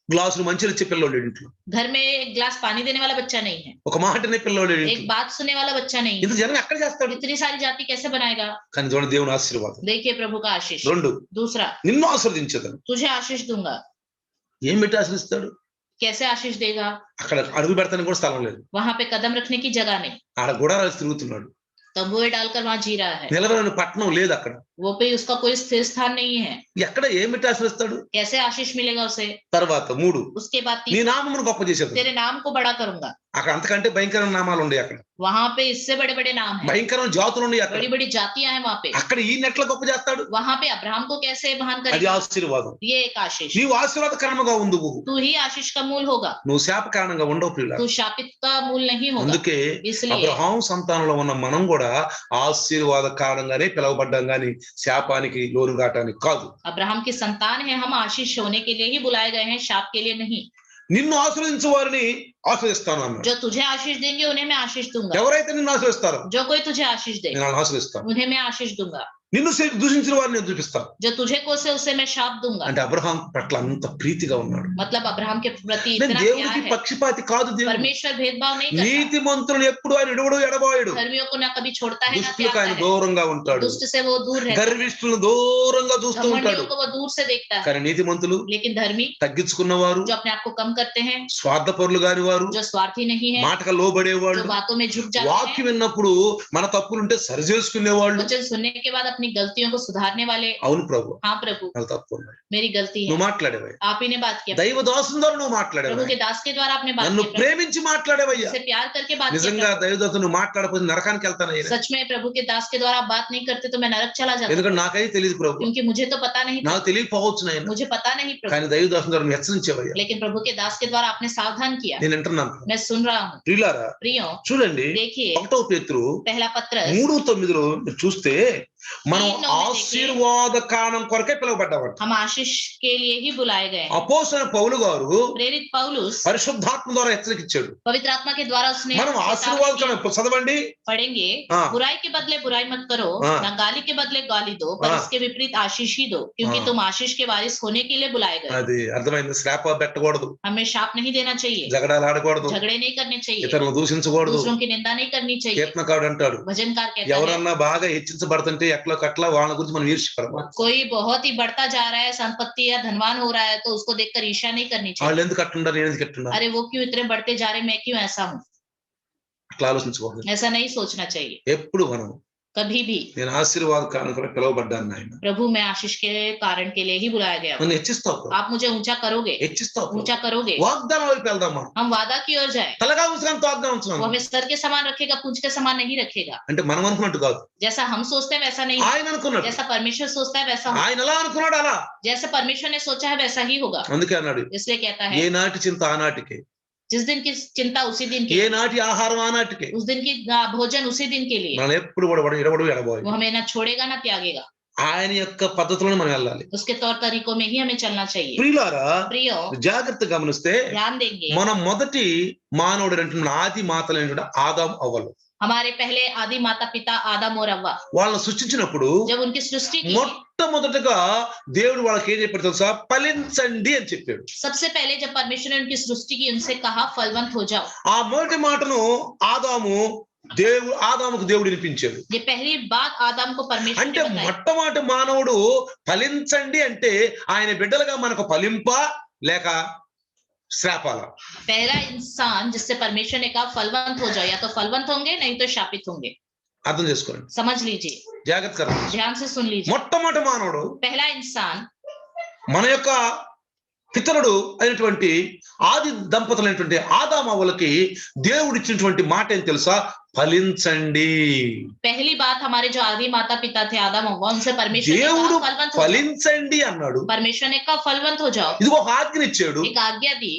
గ్లాసులు మంచిగా ఇచ్చే పిల్లోడు ఇంట్లో, घर में एक गिलास पानी देने वाला बच्चा नहीं है. ఒక మాటనే పిల్లోడు एक ఇంట్లో. बात सुनने वाला बच्चा नहीं ఇంత है. జనం ఎక్కడ చేస్తాడు? इतनी सारी जाति कैसे बनाएगा? కానీ చూడండి దేవుని ఆశీర్వాదం. देखिए प्रभु का आशीष. 2, दूसरा, నిన్ను ఆశీర్వదించదను. तुझे आशीष दूंगा. ఏం పెట్టి ఆశీర్వదిస్తాడు? कैसे आशीष देगा? అక్కడ అడుగు పెడతానికి కూడా స్థలం లేదు. वहां पे कदम रखने की जगह नहीं. ఆడ గుడారాలు తిరుగుతున్నాడు. तंबुए डालकर वहां जी रहा है. నిలబడని పట్టణం లేదు అక్కడ. वो पे उसका कोई स्थिर स्थान नहीं है. ఎక్కడ ఏం పెట్టి ఆశీర్వదిస్తాడు? कैसे आशीष मिलेगा उसे? తర్వాత 3, उसके बाद నీ 3, నామమును గొప్ప చేసేది. तेरे नाम को बड़ा करूंगा. అక్కడ అంతకంటే భయంకరమైన నామాలు ఉన్నాయి. అక్కడ वहां पे इससे बड़े बड़े नाम हैं. భయంకరమైన జాతులు ఉన్నాయి. అక్కడ बड़ी बड़ी जातियां हैं वहां पे. అక్కడ ఈ నెట్ల గొప్ప చేస్తాడు. वहां पे अब्राहम को कैसे महान అది करेगा? ఆశీర్వాదం. ये एक आशीष. నీవు ఆశీర్వాద కారణంగా ఉందువు. तू ही आशीष का मूल होगा. నువ్వు శాప కారణంగా ఉండవు పిల్ల. तू शापित का मूल नहीं होगा. అందుకే इसलिए అబ్రహాం సంతానంలో ఉన్న మనం కూడా ఆశీర్వాద కారణంగానే పిలువబడ్డాం గాని శాపానికి లోను కావటానికి కాదు. अब्राहम की संतान है, हम आशीष होने के लिए ही बुलाए गए हैं, शाप के लिए नहीं. నిన్ను ఆశీర్వదించు వారిని ఆశీర్వదిస్తాను అన్నాడు. जो तुझे आशीष देंगे उन्हें मैं आशीष दूंगा. ఎవరైతే నిన్ను ఆశీర్వదిస్తారో जो कोई तुझे आशीष दे నేను వాళ్ళని ఆశీర్వదిస్తాను. उन्हें मैं आशीष दूंगा. నిన్ను దూషించిన వారిని నేను చూపిస్తాను. जो तुझे कोसे उसे मैं शाप दूंगा. అంటే అబ్రహాం పట్ల అంత ప్రీతిగా ఉన్నాడు. मतलब अब्राहम के प्रति నేను इतना प्यार దేవుడికి है. పక్షపాతి కాదు. దేవుడు परमेश्वर भेदभाव नहीं करता. నీతిమంతులను ఎప్పుడు ఆయన విడువడు ఎడబాయడు. धर्मियों को ना कभी छोड़ता है ना దుష్టులకు त्यागता ఆయన है. దూరంగా ఉంటాడు. दुष्ट से वो दूर रहता है. గర్విష్ఠులను దూరంగా చూస్తూ ఉంటాడు. घमंडियों को वो दूर से देखता है. కానీ నీతిమంతులు, लेकिन धर्मी తగ్గించుకున్నవారు, जो अपने आप को कम करते हैं, స్వార్థపరులు కాని వారు, जो स्वार्थी नहीं है, మాటగా లోబడేవాళ్ళు, जो बातों में झुक जाते వాక్యం हैं, విన్నప్పుడు మన తప్పులుంటే సరి చేసుకునేవాళ్ళు, वचन सुनने के बाद अपनी गलतियों को सुधारने वाले। అవును ప్రభు, हाँ प्रभु, నాకు తప్పు ఉన్నాయి, मेरी गलती है। నువ్వు మాట్లాడేవయ్యా, आप ही ने बात किया, దైవ దాసుని ద్వారా నువ్వు प्रभु మాట్లాడేవయ్యా, के दास के द्वारा आपने बात నన్ను किया, ప్రేమించి మాట్లాడేవయ్యా. से प्यार करके बात నిజంగా किया। దైవదత్త నువ్వు మాట్లాడకపోతే నరకానికి వెళ్తానయ్యా, सच में प्रभु के दास के द्वारा बात नहीं करते तो मैं नरक चला जाता, ఎందుకంటే నాకైతే తెలియదు ప్రభు, क्योंकि मुझे तो पता नहीं था, నాకు తెలియకపోవచ్చు నాయన, मुझे पता नहीं प्रभु, కానీ దైవదాసుని ద్వారా నువ్వు హెచ్చరించేవయ్యా. लेकिन प्रभु के दास के द्वारा आपने सावधान किया। నేను వింటున్నాను. मैं सुन रहा हूँ। ప్రియులారా प्रियो, చూడండి, देखिए 1వ పేతురు पहला पत्रस 3:9 మీరు చూస్తే మనం 3:9 ఆశీర్వాద కాలం కొరకే పిలువబడ్డామంట. हम आशीष के लिए ही बुलाए गए। అపోస్తలుడైన పౌలు గారు प्रेरित पौलुस పరిశుద్ధాత్మ ద్వారా హెచ్చరికిచ్చాడు. पवित्र आत्मा के द्वारा उसने మనం ఆశీర్వాద కాలం చదవండి. पढ़ेंगे, हाँ। बुराई के बदले बुराई मत करो, हाँ। न गाली के बदले गाली दो, पर हाँ। इसके विपरीत आशीष ही दो, क्योंकि हाँ। तुम आशीष के वारिस होने के लिए बुलाए गए। అది అర్థమైంది. శ్రాప పెట్టకూడదు, हमें शाप नहीं देना चाहिए, జగడాలు ఆడకూడదు, झगड़े नहीं करने चाहिए, ఇతరులను దూషించకూడదు. दूसरों की निंदा नहीं करनी चाहिए। కీర్తనకారుడు అంటాడు, भजनकार कहता है, ఎవరన్నా బాగా హెచ్చించబడుతుంటే ఎట్లా కట్లా వాళ్ళ గురించి మనం ఈర్ష్యపడము. कोई बहुत ही बढ़ता जा रहा है, संपत्ति या धनवान हो रहा है, तो उसको देखकर ईर्ष्या नहीं करनी चाहिए। వాళ్ళు ఎందుకు అట్లుంటారు, నేను ఎందుకు ఎట్లున్నా, अरे वो क्यों इतने बढ़ते जा रहे, मैं क्यों ऐसा हूँ, అట్లా ఆలోచించకూడదు. ऐसा नहीं सोचना चाहिए ఎప్పుడు మనం कभी भी। నేను ఆశీర్వాద కాలం కొరకు పిలువబడ్డాను నాయన, प्रभु मैं आशीष के कारण के लिए ही बुलाया गया हूं। నన్ను హెచ్చిస్తావు ప్రభు, आप मुझे ऊंचा करोगे, హెచ్చిస్తావు ప్రభు. ऊंचा करोगे। వాగ్దానం వైపు వెళ్దాం మనం. हम वादा की ओर जाए, తలగా ఉంచడానికి వాగ్దానం वो ఉంచున్నాం हमें सर के समान रखेगा, पूंछ के समान नहीं रखेगा। అంటే మనం అనుకున్నట్టు కాదు, जैसा हम सोचते हैं वैसा नहीं, ఆయన అనుకున్నాడు. जैसा परमेश्वर सोचता है वैसा हो। ఆయన ఎలా అనుకున్నాడు అలా, जैसे परमेश्वर ने सोचा है वैसा ही होगा। అందుకే అన్నాడు, इसलिए कहता ఏ है, నాటి చింత ఆనాటికే, जिस दिन की चिंता उसी दिन की, ఏ నాటి ఆహారం ఆనాటికే. उस दिन की भोजन उसी दिन के लिए। మనం ఎప్పుడు కూడా ఎడబడు ఎడబోయి वो हमें ना छोड़ेगा ना त्यागेगा। ఆయన యొక్క పద్ధతులను మనం వెళ్ళాలి. उसके तौर तरीकों में ही हमें चलना चाहिए। ప్రియులారా प्रियो, జాగ్రత్త గమనిస్తే ध्यान देंगे, మన మొదటి మానవుడు అంటే ఆది మాతలైనటువంటి ఆదాం అవ్వలు, हमारे पहले आदि माता पिता आदम और हव्वा, వాళ్ళని సృష్టించినప్పుడు जब उनकी सृष्टि की, మొట్టమొదటిగా దేవుడు వాళ్ళకి ఏం చెప్పాడు తెలుసా, ఫలించండి అని చెప్పాడు. सबसे पहले जब परमेश्वर ने उनकी सृष्टि की, उनसे कहा फलवंत हो जाओ। ఆ మొదటి మాటను ఆదాముకు దేవుడు వినిపించాడు. ये पहली बात आदम को परमेश्वर అంటే ने बताई। మొట్టమొదటి మానవుడు ఫలించండి అంటే ఆయన బిడ్డలుగా మనకు ఫలింప లేక శ్రాపాల. पहला इंसान जिससे परमेश्वर ने कहा फलवंत हो जाओ, या तो फलवंत होंगे नहीं तो शापित होंगे। అర్థం చేసుకోండి, समझ लीजिए, జాగ్రత్తగా ध्यान से सुन लीजिए। మొట్టమొదటి మానవుడు पहला इंसान మన యొక్క పితరుడు అయినటువంటి ఆది దంపతులైనటువంటి ఆదామవ్వలకి దేవుడు ఇచ్చినటువంటి మాట ఏం తెలుసా, ఫలించండి. पहली बात हमारे जो आदि माता पिता थे आदम हव्वा, उनसे परमेश्वर ने దేవుడు कहा फलवंत हो जाओ। ఫలించండి అన్నాడు. परमेश्वर ने कहा फलवंत हो जाओ, ఇది ఒక ఆజ్ఞ ఇచ్చాడు, एक आज्ञा दी,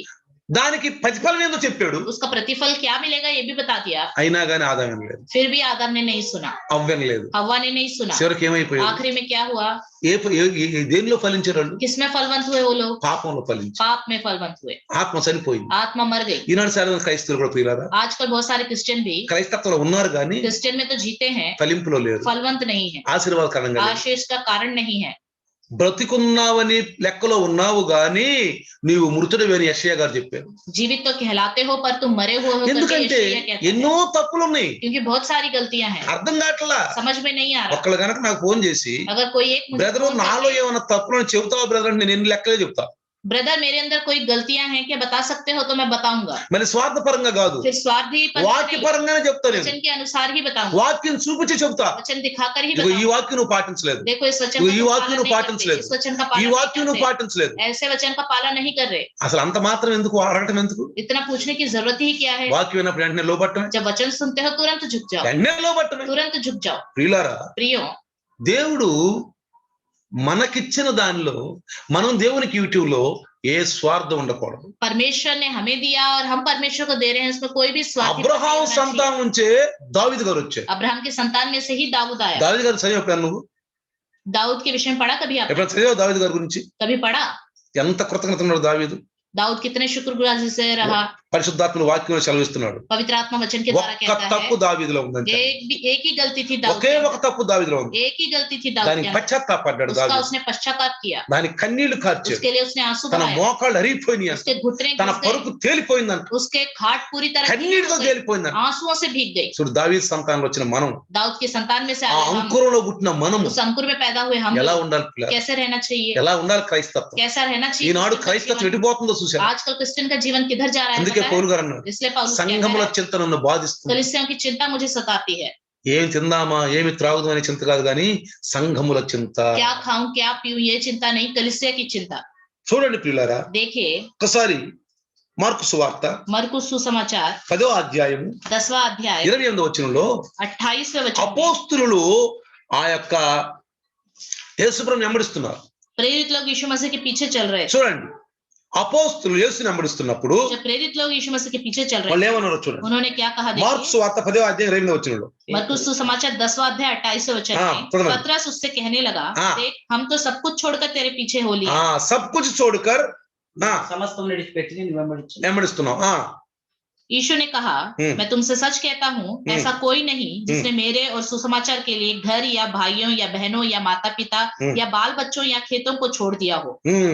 దానికి ప్రతిఫలం ఏందో చెప్పాడు. उसका प्रतिफल क्या मिलेगा ये भी बता दिया। అయినా గానీ ఆదాం వినలేదు, फिर भी आदम ने नहीं सुना, అవ్వనలేదు. हव्वा ने नहीं सुना। చివరికి ఏమైపోయాడు, आखिरी में क्या हुआ, దేనిలో ఫలించారు వాళ్ళు, किसमें फलवंत हुए वो लोग, పాపంలో ఫలించారు, पाप में फलवंत हुए, ఆత్మ చనిపోయింది. आत्मा मर गई। ఈనాడు చాలా క్రైస్తవులు కూడా ప్రియులారా, आजकल बहुत सारे क्रिश्चियन भी క్రైస్తత్వంలో ఉన్నారు కానీ क्रिश्चियन में तो जीते हैं, ఫలింపులో లేరు, फलवंत नहीं है, ఆశీర్వాదకరంగా లేరు. आशीष का कारण नहीं है। బ్రతికున్నావని లెక్కలో ఉన్నావు గాని నీవు మృతుడివని యెషయా గారు చెప్పారు. जीवित तो कहलाते हो पर तुम मरे हुए हो करके ఎందుకంటే यशायाह कहता है। ఎన్నో తప్పులు ఉన్నాయి, क्योंकि बहुत सारी गलतियां हैं, అర్థం కావట్లా. समझ में नहीं आ रहा। ఒక్కళ్ళు కనుక నాకు ఫోన్ చేసి अगर कोई एक मुझे బ్రదరు फोन నాలో करके, ఏమైనా తప్పులను చెబుతావా బ్రదర్ అంటే నేను ఎన్ని లెక్కలే చెప్తా. ब्रदर मेरे अंदर कोई गलतियां हैं क्या बता सकते हो, तो मैं बताऊंगा। మరి స్వార్థపరంగా కాదు, फिर स्वार्थी వాక్యపరంగానే చెప్తా. నేను वचन के अनुसार ही बताऊंगा, వాక్యం చూపించి చెప్తా. वचन दिखाकर ही ఇదిగో ఈ बताऊंगा। వాక్యం నువ్వు పాటించలేదు, देखो इस वचन ఇదిగో का ఈ तुम వాక్యం पालन నువ్వు नहीं పాటించలేదు, करते, इस वचन का ఈ पालन వాక్యం नहीं నువ్వు करते, పాటించలేదు. ऐसे वचन का पालन नहीं कर रहे। అసలు అంత మాత్రం ఎందుకు అడగటం ఎందుకు, इतना पूछने की जरूरत ही क्या है। వాక్యం విన్నప్పుడు వెంటనే లోబట్టమే, जब वचन सुनते हो तुरंत झुक जाओ, వెంటనే లోబట్టమే. तुरंत झुक जाओ। ప్రియులారా, प्रियो, దేవుడు మనకిచ్చిన దానిలో మనం దేవునికి యూట్యూబ్లో ఏ స్వార్థం ఉండకూడదు. परमेश्वर ने हमें दिया और हम परमेश्वर को दे रहे हैं, उसमें कोई भी स्वार्थ అబ్రహాం సంతానం నుంచే దావీదు గారు వచ్చారు. अब्राहम की संतान में से ही दाऊद आया। దావీదు గారు చదివా ఎప్పుడన్నా నువ్వు, दाऊद के विषय में पढ़ा कभी आपने, ఎప్పుడైనా చదివా దావీదు గారి గురించి? कभी पढ़ा ఎంత కృతజ్ఞత ఉన్నాడు దావీదు, दाऊद कितने शुक्रगुजार से रहा। పరిశుద్ధాత్మను వాక్యంలో సెలవిస్తున్నాడు. पवित्र आत्मा वचन के द्वारा ఒక్క कहता తప్పు है, దావీదులో ఉందంటే, एक ही गलती थी दाऊद ఒకే के ఒక తప్పు దావీదులో ఉంది, अंदर, एक ही गलती थी दाऊद దానికి के अंदर, పశ్చాత్తాపడ్డాడు उसका దావీదు. उसने पश्चाताप किया, దానికి కన్నీళ్లు కార్చాడు, उसके लिए उसने आंसू తన बहाए, మోకాళ్ళు అరిగిపోయినాయి, उसके घुटने తన घिस गए, పరుపు తేలిపోయిందంట, उसके खाट पूरी तरह కన్నీటితో भीग गई, తేలిపోయిందంట. आंसुओं से भीग गई। చూడు దావీదు సంతానంలో వచ్చిన మనం, दाऊद की संतान में से ఆ आए हम, అంకురంలో పుట్టిన మనము उस अंकुर में पैदा हुए हम ఎలా लोग ఉండాలి పిల్లలు? कैसे रहना चाहिए, ఎలా ఉండాలి క్రైస్తత్వం? कैसा रहना चाहिए। ఈనాడు क्रिश्चियन का క్రైస్తత్వం जीवन- ఎటుపోతుందో చూశారు. आजकल क्रिश्चियन का जीवन किधर जा रहा है అందుకే पता है? పౌలు గారు అన్నాడు, इसलिए पौलुस कहता సంఘముల है, చింత నన్ను బాధిస్తుంది. कलीसियों की चिंता मुझे सताती है। ఏమి తిందామా ఏమి త్రాగుదాం అనే చింత కాదు కానీ సంఘముల చింత. क्या खाऊं क्या पीऊं ये चिंता नहीं, कलीसिया की चिंता. చూడండి ప్రియులారా, देखिए ఒకసారి మార్కు సువార్త मरकुस सुसमाचार 10వ అధ్యాయం 10वां अध्याय 28వ వచనంలో 28वें वचन में అపోస్తులు ఆ యొక్క యేసుప్రభుని వెంబడిస్తున్నారు. प्रेरित लोग यीशु मसीह के पीछे चल रहे थे. చూడండి, అపోస్తులు యేసుని వెంబడిస్తున్నప్పుడు जब प्रेरित लोग यीशु मसीह के पीछे चल रहे వాళ్ళు थे, ఏమన్నారో చూడండి. उन्होंने क्या कहा మార్కు देखिए. సువార్త 10వ అధ్యాయం 28వ వచనంలో मरकुस सुसमाचार 10वां अध्याय 28वें वचन हाँ, में पढ़ना। पतरस उससे कहने लगा, हाँ। देख हम तो सब कुछ छोड़कर तेरे पीछे हो लिए. సబ్ కుచ్ చోడుకర్ సమస్తం విడిచిపెట్టి నిన్ను వెంబడించు. వెంబడిస్తున్నాం. यीशु ने कहा, मैं तुमसे सच कहता हूँ, ऐसा कोई नहीं जिसने मेरे और सुसमाचार के लिए घर या भाइयों या बहनों या माता पिता या बाल बच्चों या खेतों को छोड़ दिया हो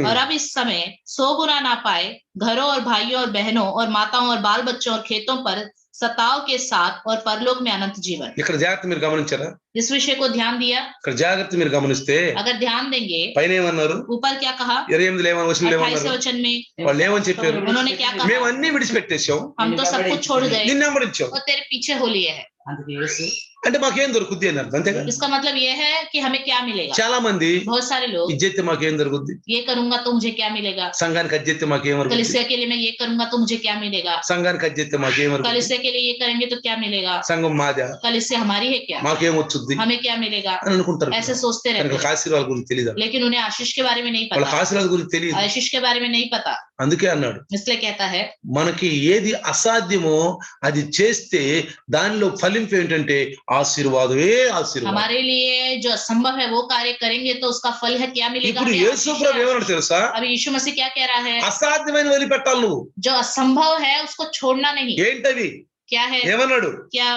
और अब इस समय 100 गुना ना पाए घरों और भाइयों और बहनों और माताओं और बाल बच्चों और खेतों पर सताव के साथ और परलोक में अनंत जीवन. ఇక్కడ జాగ్రత్త మీరు గమనించారా? इस विषय को ध्यान दिया. ఇక్కడ జాగ్రత్త మీరు గమనిస్తే अगर ध्यान देंगे, పైన ఏమన్నారు? ऊपर क्या कहा? 28 ఏమన్నారు? 28वें वचन में వాళ్ళు ఏమని చెప్పారు? उन्होंने क्या कहा? మేము అన్ని విడిచిపెట్టేశాం, हम तो सब कुछ छोड़ गए నిన్ను వెంబడించాం. और तेरे पीछे हो लिए हैं. అందుకే యేసు అంటే మాకేం దొరుకుద్ది అని అర్థం. అంతేగా? इसका मतलब ये है कि हमें क्या मिलेगा. చాలా మంది बहुत सारे लोग ఇజ్జెత్తి మాకేం దొరుకుద్ది, ये करूंगा तो मुझे क्या मिलेगा, సంఘానికి అజ్జెత్తి మాకేం వరకు, कलीसिया के लिए मैं ये करूंगा तो मुझे क्या मिलेगा, సంఘానికి అజ్జెత్తి మాకేం వరకు, कलीसिया के लिए ये करेंगे तो क्या मिलेगा, సంఘం మాదా, कलीसिया हमारी है क्या, మాకేం వచ్చుద్ది हमें क्या मिलेगा, అని అనుకుంటారు. ऐसे सोचते रहते వాళ్ళకి हैं. ఆశీర్వాదాల గురించి తెలియదు, लेकिन उन्हें आशीष के बारे में नहीं వాళ్ళకి पता, ఆశీర్వాదాల గురించి తెలియదు. आशीष के बारे में नहीं पता. అందుకే అన్నాడు, इसलिए कहता है మనకి ఏది అసాధ్యమో అది చేస్తే దానిలో ఫలింపు ఏంటంటే ఆశీర్వాదమే ఆశీర్వాదం. हमारे लिए जो असंभव है वो कार्य करेंगे तो उसका फल है क्या मिलेगा. ఇప్పుడు हमें యేసు आशीष ప్రభు है. ఏమన్నాడు తెలుసా? अभी यीशु मसीह क्या कह रहा है, అసాధ్యమైన వదిలిపెట్టాలి నువ్వు. जो असंभव है उसको छोड़ना नहीं. ఏంటది? क्या है? ఏమన్నాడు? क्या?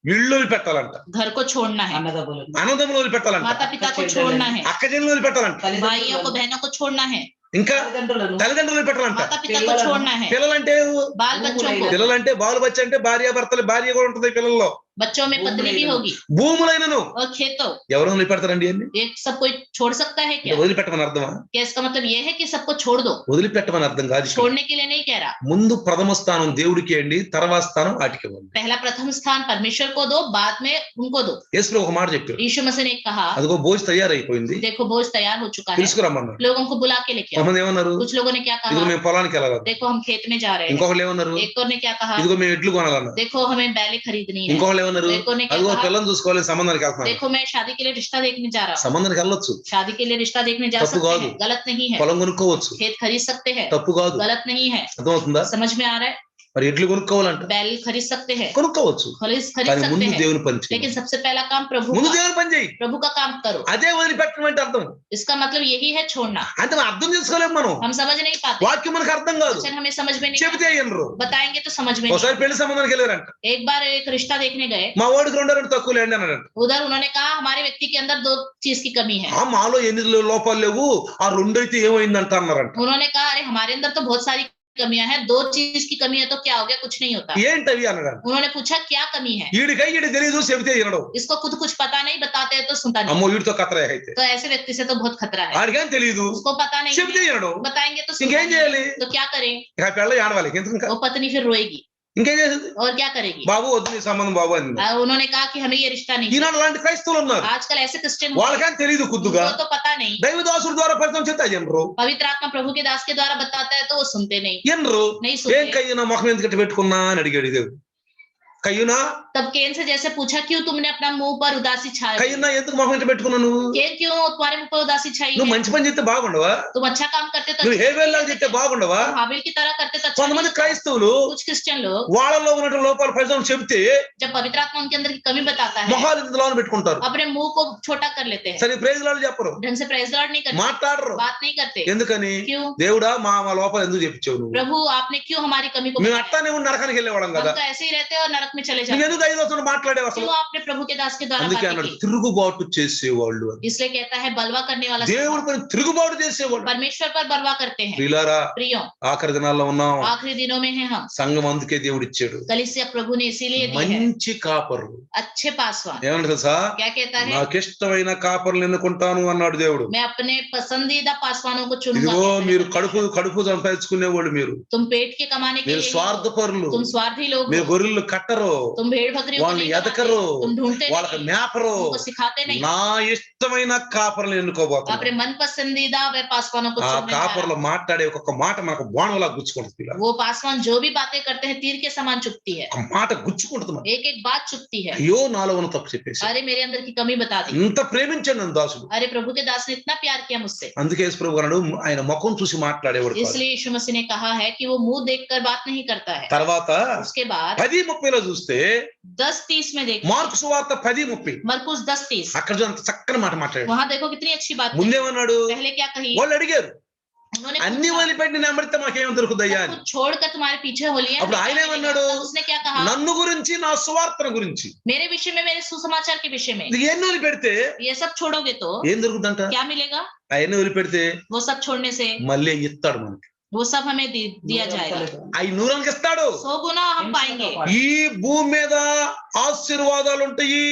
ఇళ్ళు వదిలిపెట్టాలంట, घर को छोड़ना है, అన్నదమ్ములు, అన్నదమ్ములు వదిలిపెట్టాలంట, माता पिता को छोड़ना है, అక్క చెల్లెలు వదిలిపెట్టాలంట, भाइयों को बहनों को छोड़ना है, ఇంకా తల్లిదండ్రులను, తల్లిదండ్రులు వదిలిపెట్టాలంట. माता पिता को छोड़ना है, పిల్లలంటే बाल बच्चों को. పిల్లలంటే బాలు బచ్చ అంటే భార్య భర్తలు, భార్య కూడా ఉంటుంది పిల్లల్లో. बच्चों में पत्नी भी होगी భూములైనను और खेतों. ఎవరు వదిలిపెడతారండి అన్ని? ये सब कोई छोड़ सकता है क्या? వదిలిపెట్టమని అర్థమా? क्या इसका मतलब ये है कि सबको छोड़ दो? వదిలిపెట్టమని అర్థం కాదు. छोड़ने के लिए नहीं कह रहा. ముందు ప్రథమ స్థానం దేవుడికి అండి, తర్వాత స్థానం వాటికి ఇవ్వండి. पहला प्रथम स्थान परमेश्वर को दो, बाद में उनको दो. యేసు ఒక మాట చెప్పారు, यीशु मसीह ने कहा, అదిగో భోజ తయారైపోయింది, देखो भोज तैयार हो चुका है, తీసుకురమ్మన్నారు. लोगों को बुला के लेके आओ. కొంతమంది ఏమన్నారు? कुछ लोगों ने क्या ఇదిగో कहा, మేము పొలానికి వెళ్ళాలి. देखो हम खेत में जा रहे हैं. ఇంకొకళ్ళు ఏమన్నారు? एक और ने क्या कहा, ఇదిగో మేము ఎడ్లు కొనాలన్నారు. देखो हमें बैलें खरीदनी है. ఇంకొకళ్ళు ఏమన్నారు? एक और ने क्या అదిగో कहा, పిల్లలు చూసుకోవాలి, సంబంధానికి వెళ్తున్నాను. देखो मैं शादी के लिए रिश्ता देखने जा रहा हूँ. సంబంధానికి వెళ్ళొచ్చు, शादी के लिए रिश्ता देखने जा तप्पु सकते कादु. हैं, गलत नहीं है. పొలం కొనుక్కోవచ్చు, खेत खरीद सकते हैं, తప్పు కాదు. गलत नहीं है. అర్థమవుతుందా? समझ में आ रहा है. మరి ఎడ్లు కొనుక్కోవాలంట, बैल खरीद सकते हैं, కొనుక్కోవచ్చు, खरीद కానీ सकते ముందు हैं, దేవుని పని చేయి, लेकिन सबसे पहला काम ముందు प्रभु దేవుని పని చేయి. का काम करो. అదే వదిలిపెట్టడం అంటే అర్థం. इसका मतलब यही है छोड़ना. అంటే మనం అర్థం చేసుకోలేము, మనం हम समझ नहीं पाते, వాక్యం మనకు అర్థం కాదు, वचन हमें समझ में नहीं చెబితే అయ్యనరు. आता. बताएंगे तो समझ में नहीं. ఒకసారి పెళ్లి సంబంధానికి వెళ్ళారంట, एक बार एक रिश्ता देखने गए, మా వాడికి 2 తక్కువ లేండి అన్నాడంట. उधर उन्होंने कहा हमारे व्यक्ति के अंदर 2 चीज की कमी है. ఆ మాలో ఎన్ని లోపాలు లేవు, ఆ 2 అయితే ఏమైందంట అన్నారంట. उन्होंने कहा अरे हमारे अंदर तो बहुत सारी कमियां हैं, 2 चीज की कमी है तो क्या हो गया, कुछ नहीं होता. ఏంటవి అన్నాడు. उन्होंने पूछा क्या कमी है. ఈడికి తెలియదు, చెబితే వినడు. इसको खुद कुछ पता नहीं, बताते हैं तो सुनता नहीं. అమ్మో వీడితో కతరే అయితే, तो ऐसे व्यक्ति से तो बहुत खतरा है. ఆడికేం తెలియదు, उसको पता नहीं చెబితే है, వినడు. बताएंगे तो सुनता ఇంకేం नहीं. చేయాలి? तो क्या करें, ఇక పెళ్ళ ఆడవాలి, ఎందుకు ఇంకా वो पत्नी फिर रोएगी ఇంకేం చేసేది? और क्या करेगी. బాబు వద్దు నీ సంబంధం బాబు అంది. उन्होंने कहा कि हमें ये रिश्ता नहीं. ఈనాడు అలాంటి క్రైస్తవులు ఉన్నారు, आजकल ऐसे क्रिश्चियन వాళ్ళకేం తెలియదు కుద్దుగా. उनको तो पता नहीं. దైవదాసుడి ద్వారా పరిచయం చేస్తే ఎనరు, पवित्र आत्मा प्रभु के दास के द्वारा बताता है तो वो सुनते नहीं. ఎనరు. नहीं ఏం सुनते. కయ్యనా ముఖం ఎందుకంటే పెట్టుకున్నా అని అడిగాడు దేవుడు. కయ్యునా, तब केन से जैसे पूछा क्यों तुमने अपना मुंह पर उदासी छाई. కయ్యునా ఎందుకు ముఖం ఎంత పెట్టుకున్నావు నువ్వు? केन क्यों तुम्हारे मुंह पर उदासी छाई నువ్వు है. మంచి పని చేస్తే బాగుండవా? तुम अच्छा काम करते तो నువ్వు अच्छा హేబేల్లా नहीं చేస్తే करते. బాగుండవా? तुम हाबिल की तरह करते तो अच्छा కొంతమంది नहीं होता. క్రైస్తవులు कुछ क्रिश्चियन लोग వాళ్ళలో ఉన్న లోపాలు పరిచయం చెబితే जब पवित्र आत्मा उनके अंदर की कमी बताता है మొహాలు ఇందులో పెట్టుకుంటారు. अपने मुंह को छोटा कर लेते हैं, సరే ప్రైజ్ లాలు చెప్పరు, ढंग से प्रेज लॉर्ड नहीं करते, మాట్లాడరు. बात नहीं करते. ఎందుకని? क्यों. దేవుడా మా లోపాలు ఎందుకు చెప్పించావు నువ్వు? प्रभु आपने क्यों हमारी कमी को మేము बताया? అట్టానే ఉండి నరకానికి వెళ్ళేవాళ్ళం हम కదా, तो ऐसे ही रहते हैं और नरक में चले నువ్వు जाते ఎందుకు 5 వస్తువులు మాట్లాడేవు అసలు? क्यों आपने प्रभु के दास के द्वारा అందుకే बातें అన్నాడు की. తిరుగుబాటు చేసేవాళ్ళు అని. इसलिए कहता है बलवा करने वाला దేవుడి పైన తిరుగుబాటు చేసేవాళ్ళు. परमेश्वर पर बलवा करते हैं. ప్రియులారా, प्रियो ఆఖరి దినాల్లో ఉన్నాం, आखिरी दिनों में हैं हम. సంఘం అందుకే దేవుడు ఇచ్చాడు कलीसिया प्रभु ने इसीलिए दी है మంచి కాపర్లు. अच्छे पासवान. ఏమన్నా తెలుసా? क्या कहता है, నాకు ఇష్టమైన కాపర్లు ఎన్నుకుంటాను అన్నాడు దేవుడు. मैं अपने पसंदीदा पासवानों को चुनूंगा. ఇదిగో कहता है మీరు परमेश्वर. కడుపు సంపాదించుకునేవాళ్ళు, మీరు तुम पेट के कमाने के మీరు लिए नहीं हो. స్వార్థపరులు, तुम स्वार्थी लोग మీరు हो. గొర్రెలు కట్టరు, వెతకరు, तुम भेड़ बकरियों को వాళ్ళని नहीं बनाते, ఎదకరు, तुम ढूंढते వాళ్ళకి नहीं, మేపరు. उनको सिखाते नहीं, నా ఇష్టమైన కాపర్లు ఎన్నుకోబోతున్నా. अपने मन पसंदीदा वे पासवानों को ఆ चुनने जा रहा కాపర్లు మాట్లాడే ఒక్కొక్క మాట మనకు బాణంలా గుచ్చుకుంటుంది. है। वो पासवान जो भी बातें करते हैं तीर के समान चुभती है, ఆ మాట గుచ్చుకుంటుంది మనకు. एक एक बात चुभती है। అయ్యో నాలో ఉన్న తప్పు చెప్పేసి अरे मेरे अंदर की कमी बता दी, ఇంత ప్రేమించాడు నన్ను దాసుడు. अरे प्रभु के दास ने इतना प्यार किया मुझसे। అందుకే యేసు ప్రభు అన్నాడు ఆయన ముఖం చూసి మాట్లాడేవాడు కాదు. इसलिए यीशु मसीह ने कहा है कि वो मुंह देखकर बात नहीं करता है। తర్వాత उसके बाद 10:30 చూస్తే 10:30 में देखो, మార్కు సువార్త 10:30 मरकुस 10:30, అక్కడ అంత చక్కని మాట మాట్లాడాడు. वहां देखो कितनी अच्छी बात है। ముందేమన్నాడు, पहले क्या कही, వాళ్ళు అడిగారు उन्होंने అన్ని पूछा, వదిలిపెట్టి నేను అమృత మాకేం దొరుకుదయ్యా सब అని. कुछ छोड़कर तुम्हारे पीछे हो लिया, అప్పుడు ఆయన ఏమన్నాడు, उसने क्या कहा, నన్ను గురించి నా సువార్తన గురించి मेरे विषय में, मेरे सुसमाचार के विषय में, ఇది ఎన్ని వదిలిపెడితే ये सब छोड़ोगे तो ఏం దొరుకుతుందంట. क्या मिलेगा। అవన్నీ వదిలిపెడితే वो सब छोड़ने से మళ్ళీ ఇస్తాడు మనకి. वो सब हमें दिया जाएगा, అవి నూరానికి ఇస్తాడు. 100 गुना हम पाएंगे। ఈ భూమి మీద ఆశీర్వాదాలు ఉంటాయి,